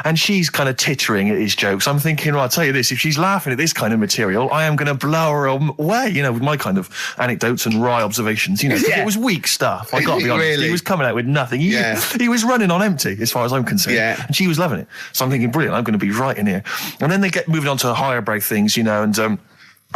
and she's kind of tittering at his jokes. I'm thinking, well, I'll tell you this, if she's laughing at this kind of material, I am going to blow her away, with my kind of anecdotes and wry observations, Yeah. It was weak stuff, I got to be honest. Really? He was coming out with nothing. He was running on empty, as far as I'm concerned. Yeah. And she was loving it. So I'm thinking, brilliant, I'm going to be right in here. And then they get moving on to higher brow things, and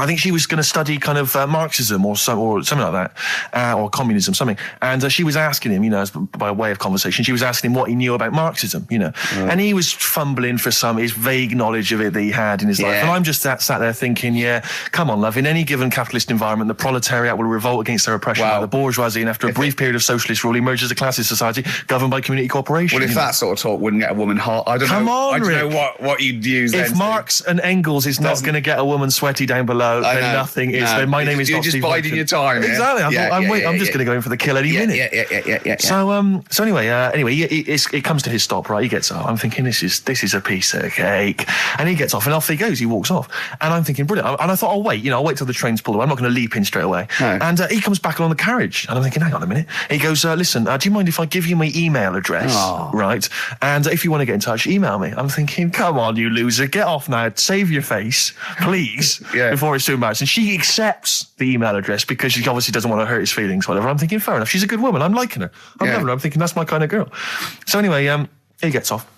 I think she was going to study kind of Marxism or something like that, or communism, something. And she was asking him, as by way of conversation, she was asking him what he knew about Marxism, And he was fumbling for his vague knowledge of it that he had in his life. And I'm just sat there thinking, come on, love, in any given capitalist environment, the proletariat will revolt against their oppression by the bourgeoisie, and after a brief period of socialist rule, emerges a classist society governed by community cooperation. Well, if that sort of talk wouldn't get a woman hot, I don't know what you'd use then. If Marx and Engels is not going to get a woman sweaty down below, then nothing is. Then my name is You're not just Steve biding Merchant. your time. Exactly. I'm just going to go in for the kill any minute. Yeah. So anyway, it comes to his stop. Right, he gets up. I'm thinking this is a piece of cake, and he gets off, and off he goes. He walks off, and I'm thinking brilliant. And I thought, I'll wait till the train's pulled away. I'm not going to leap in straight away. No. And he comes back along the carriage, and I'm thinking, hang on a minute. He goes, listen, do you mind if I give you my email address? Oh. Right, and if you want to get in touch, email me. I'm thinking, come on, you loser, get off now. Save your face, please, before it's too embarrassing. And she accepts the email address because she obviously doesn't want to hurt his feelings, whatever. I'm thinking, fair enough. She's a good woman. I'm liking her. I'm loving her. I'm thinking that's my kind of girl. So anyway, he gets off.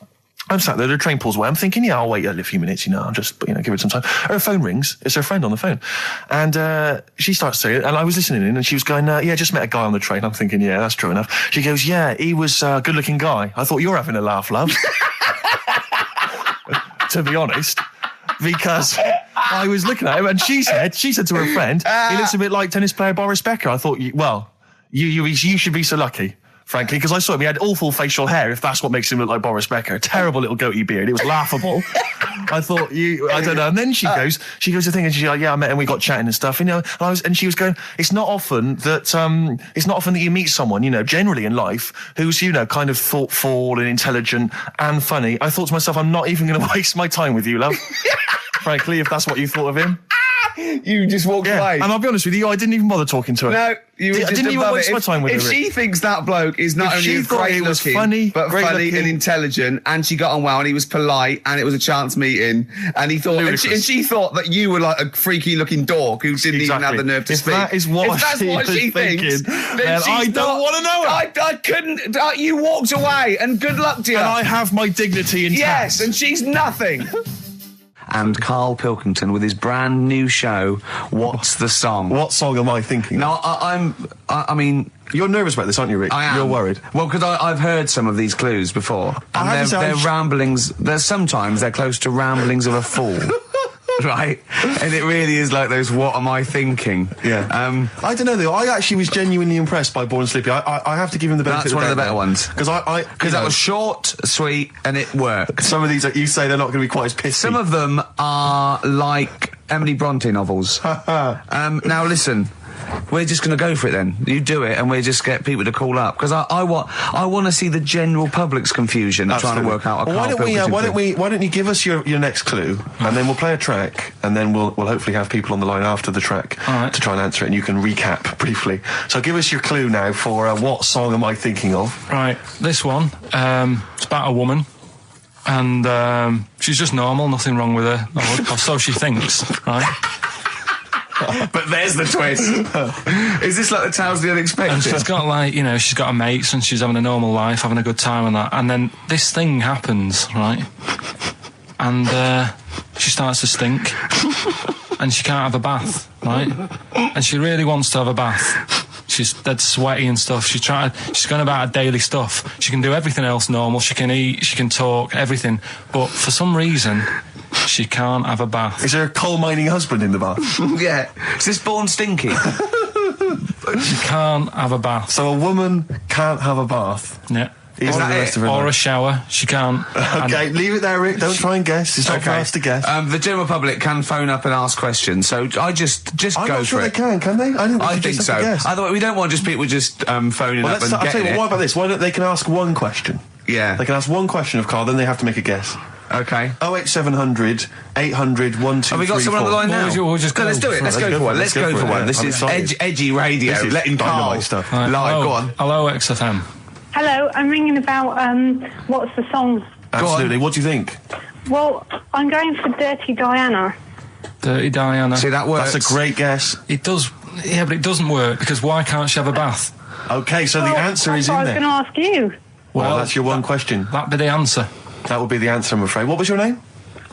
I'm sat there, the train pulls away. I'm thinking, I'll wait a few minutes, I'll just, give it some time. Her phone rings. It's her friend on the phone. And she starts saying it, and I was listening in, and she was going, just met a guy on the train. I'm thinking, that's true enough. She goes, he was a good-looking guy. I thought, you're having a laugh, love. To be honest. Because I was looking at him, and she said to her friend, he looks a bit like tennis player Boris Becker. I thought, you should be so lucky, frankly, because I saw him. He had awful facial hair, if that's what makes him look like Boris Becker. Terrible little goatee beard. It was laughable. I thought, I don't know. And then she goes to think, and she's like, I met him, we got chatting and stuff, and she was going, it's not often that you meet someone, generally in life, who's, kind of thoughtful and intelligent and funny. I thought to myself, I'm not even going to waste my time with you, love. Frankly, if that's what you thought of him. You just walked away. And I'll be honest with you, I didn't even bother talking to her. No, you were I just didn't even above waste it. my time with If her. she thinks that bloke is not If only she thought great he was looking, funny, but great funny looking- and intelligent, and she got on well, and he was polite, and it was a chance meeting, and he thought, and she thought that you were like a freaky looking dork who didn't even have the nerve to If speak. that is what if that's she what was she thinks, thinking, then she's I don't not- wanna know her. I couldn't. You walked away, and good luck to you. And I have my dignity intact. Yes, and she's nothing. And Carl Pilkington with his brand new show, What's the Song? What song am I thinking? No, I mean, You're nervous about this, aren't you, Rick? I am. You're worried. Well, because I've heard some of these clues before, I have and to say, they're I'm- ramblings. Sometimes they're close to ramblings of a fool, right? And it really is like those. What am I thinking? Yeah. I don't know though. I actually was genuinely impressed by Born Sleepy. I have to give him the benefit. That's one of the better ones. Because Because that was short, sweet, and it worked. some of these you say they're not going to be quite as pissy. Some of them are like Emily Bronte novels. Now listen. We're just going to go for it then. You do it, and we just get people to call up because I want to see the general public's confusion of trying to work out. Well, why don't you give us your next clue, and then we'll play a track, and then we'll hopefully have people on the line after the track to try and answer it, and you can recap briefly. So give us your clue now for what song am I thinking of? Right, this one, it's about a woman, and she's just normal, nothing wrong with her, or so she thinks, right? But there's the twist. Is this like the Tales of the Unexpected? And she's got like, she's got her mates and she's having a normal life, having a good time and that. And then this thing happens, right? And she starts to stink. And she can't have a bath, right? And she really wants to have a bath. She's dead sweaty and stuff. She's going about her daily stuff. She can do everything else normal. She can eat, she can talk, everything. But for some reason, she can't have a bath. Is there a coal mining husband in the bath? Yeah. Is this Born Stinky? She can't have a bath. So a woman can't have a bath. Yeah. Is that it? the rest of her Or a life? shower. She can't. Okay, leave it there, Rick. Don't try and guess. It's not for us to guess. The general public can phone up and ask questions, so I just I'm go not sure for they it. can they? I think so. Otherwise, we don't want just people just phoning Well, up and I'll tell getting you it. what about this? Why don't they can ask one question? Yeah. They can ask one question of Carl, then they have to make a guess. Okay. 08700 800 1234. Have we got someone on the line now? We'll just No, let's go do it. for Let's it. go for one. Let's go for one. Yeah, This I'm is excited. edgy radio. This is Letting dynamite Carl stuff. Right, live. Go on. Hello, XFM. Hello, I'm ringing about what's the song? Absolutely. What do you think? Well, I'm going for Dirty Diana. Dirty Diana. See, that works. That's a great guess. It does, yeah, but it doesn't work because why can't she have a bath? Okay, so the answer is That's what in I was there. going to ask you. Well, that's your one question. That'd be the answer. That would be the answer, I'm afraid. What was your name?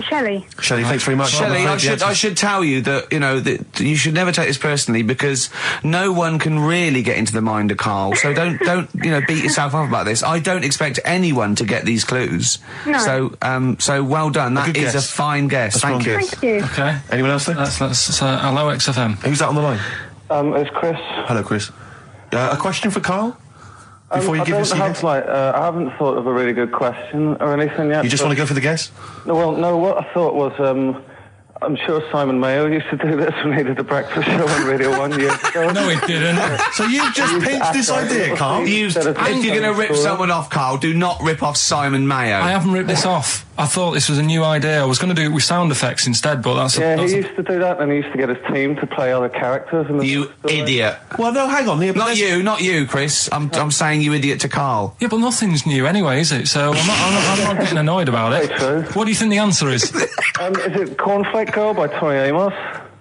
Shelley. Shelley, thanks very much. Shelley, I'm afraid the I answer- should tell you that, that you should never take this personally because no one can really get into the mind of Carl. So don't beat yourself up about this. I don't expect anyone to get these clues. No. So well done. That good is guess. a fine guess. A strong Thank you. guess. Thank you. Okay. Anyone else there? That's hello, XFM. Who's that on the line? It's Chris. Hello, Chris. A question for Carl? Before you give us your guess? I haven't thought of a really good question or anything yet. You just want to go for the guess? No, what I thought was, I'm sure Simon Mayo used to do this when he did the breakfast show on Radio 1 years ago. No, it didn't. So you've just pinched this idea, Carl? If you're going to rip someone off, Carl, do not rip off Simon Mayo. I haven't ripped this off. I thought this was a new idea. I was going to do it with sound effects instead, but that's Yeah, he used to do that, and he used to get his team to play other characters. In the You story. idiot. Well, no, hang on. Not you, Chris. I'm saying you idiot to Carl. Yeah, but nothing's new anyway, is it? So I'm not getting annoyed about it. Very true. What do you think the answer is? Is it Cornflake Girl by Tori Amos?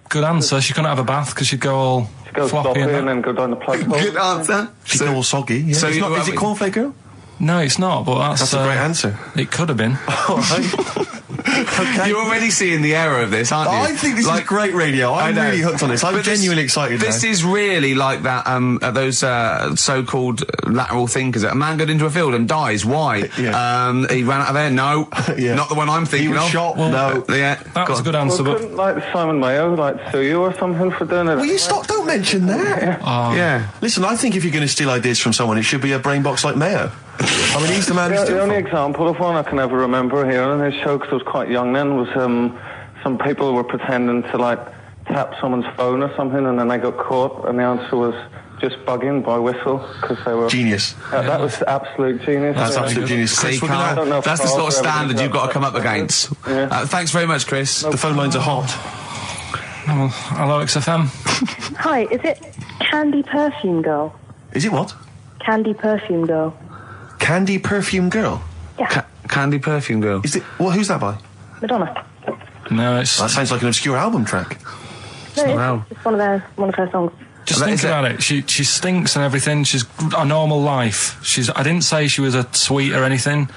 Good answer. She couldn't have a bath because she'd go all She goes floppy sloppy and and that. then go down the plug hole. Good answer. She's all soggy. Yeah. So Is it Cornflake Girl? No, it's not, but that's That's a great answer. It could have been. All right. Okay. You're already seeing the error of this, aren't you? I think this is great radio. I'm know. really hooked on this. I'm But genuinely excited This now. is really like that. Those so-called lateral thinkers. A man got into a field and dies. Why? Yeah. He ran out of air. No, Yeah. not the one I'm thinking He was of. shot. No. Yeah, That was a good Well, answer, but couldn't Simon Mayo sue you or something for doing it? Will you stop? Don't mention that. Yeah. Listen, I think if you're going to steal ideas from someone, it should be a brain box like Mayo. I mean, he's the man who's The stealing only from. example of one I can ever remember hearing in his show, because I was quite young then, was some people were pretending to tap someone's phone or something, and then they got caught, and the answer was just bugging by whistle because they were Genius. That was absolute genius. That's Yeah. absolute genius. See, Chris, we're gonna I don't know Carl, if that's the sort of Carl's ever standard been you've got to come up that. against. Yeah. Thanks very much, Chris. The phone lines are hot. Oh, hello, XFM. Hi, is it Candy Perfume Girl? Is it what? Candy Perfume Girl. Candy Perfume Girl? Yeah, Candy Perfume Girl. Is it? Well, who's that by? Madonna. No, it's... That sounds like an obscure album track. No, Wow. it's one of her songs. Just think about it. She stinks and everything. She's a normal life. I didn't say she was a sweet or anything.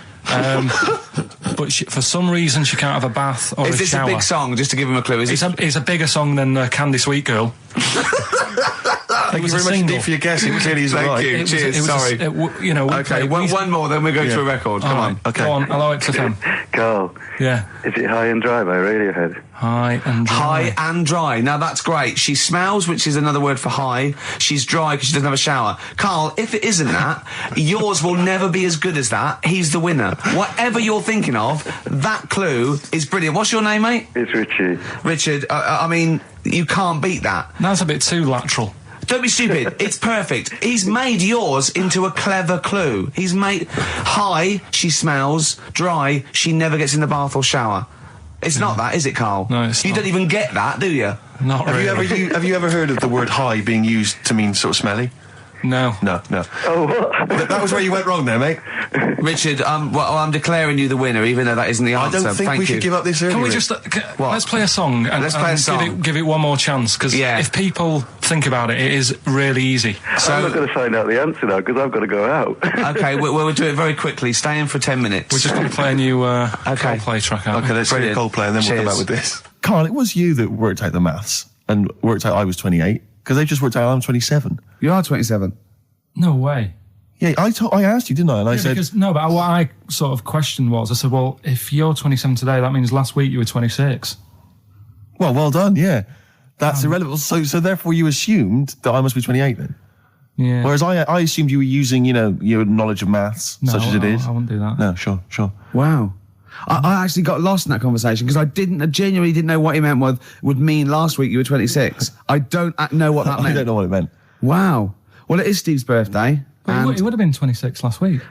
But for some reason she can't have a bath or a shower. Is this a big song? Just to give him a clue. It's a bigger song than Candy Sweet Girl. Thank you very much indeed for your guess. It clearly is right. Thank you. Cheers. Sorry. Okay, one more, then we go to a record. Come on. Okay. Go on. Hello, XFM. Carl, Yeah. is it High and Dry by Radiohead? High and dry. High and dry. Now that's great. She smells, which is another word for high. She's dry because she doesn't have a shower. Carl, if it isn't that, yours will never be as good as that. He's the winner. Whatever you're thinking of, that clue is brilliant. What's your name, mate? It's Richie. Richard. I mean, you can't beat that. That's a bit too lateral. Don't be stupid. It's perfect. He's made yours into a clever clue. He's made high, she smells, dry, she never gets in the bath or shower. It's not that, is it, Carl? No, it's You not. don't even get that, do you? Not really. Have you ever heard of the word high being used to mean sort of smelly? No. No. Oh, what? That was where you went wrong there, mate. Richard, I'm declaring you the winner, even though that isn't the I answer. don't think Thank we you. should give up this early. Can we Rick. just let's play a song and, Let's play a song. Give it one more chance because if people think about it, it is really easy. I'm not going to find out the answer now because I've got to go out. Okay, we'll do it very quickly. Stay in for 10 minutes. We're just going to play a new Coldplay track out. Okay, let's play Brilliant. Coldplay and then we'll come Cheers. back with this. Carl, it was you that worked out the maths and worked out I was 28 because they just worked out I'm 27. You are 27. No way. Yeah, I asked you, didn't I? And I said, But what I sort of questioned was, I said, well, if you're 27 today, that means last week you were 26. well done, yeah. That's irrelevant. So therefore you assumed that I must be 28 then. Yeah. Whereas I assumed you were using, your knowledge of maths, such as it is. I wouldn't do that. No, sure. Wow. I actually got lost in that conversation because I genuinely didn't know what he meant would mean last week you were 26. I don't know what that meant. I don't know what it meant. Wow. Well, it is Steve's birthday. But he would have been 26 last week.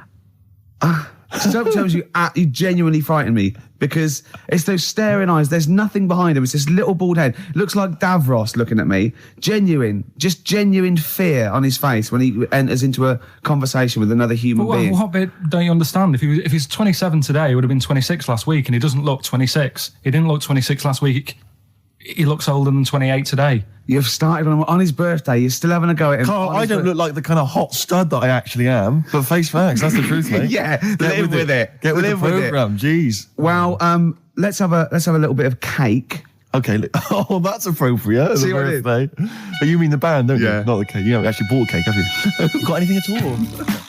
Sometimes you genuinely frighten me because it's those staring eyes. There's nothing behind him. It's this little bald head. Looks like Davros looking at me. Genuine fear on his face when he enters into a conversation with another human being. What bit don't you understand? If he's 27 today, he would have been 26 last week, and he doesn't look 26. He didn't look 26 last week. He looks older than 28 today. You've started on his birthday. You're still having a go at him. Carl, I don't look like the kind of hot stud that I actually am, but face facts, that's the truth, mate. Yeah, live with it. Get with Live the with it. programme, jeez. Well, let's have a little bit of cake. Okay, oh, that's appropriate. See The what I did? birthday. But you mean the band, don't Yeah. you? Not the cake. You haven't actually bought cake, have you? Got anything at all?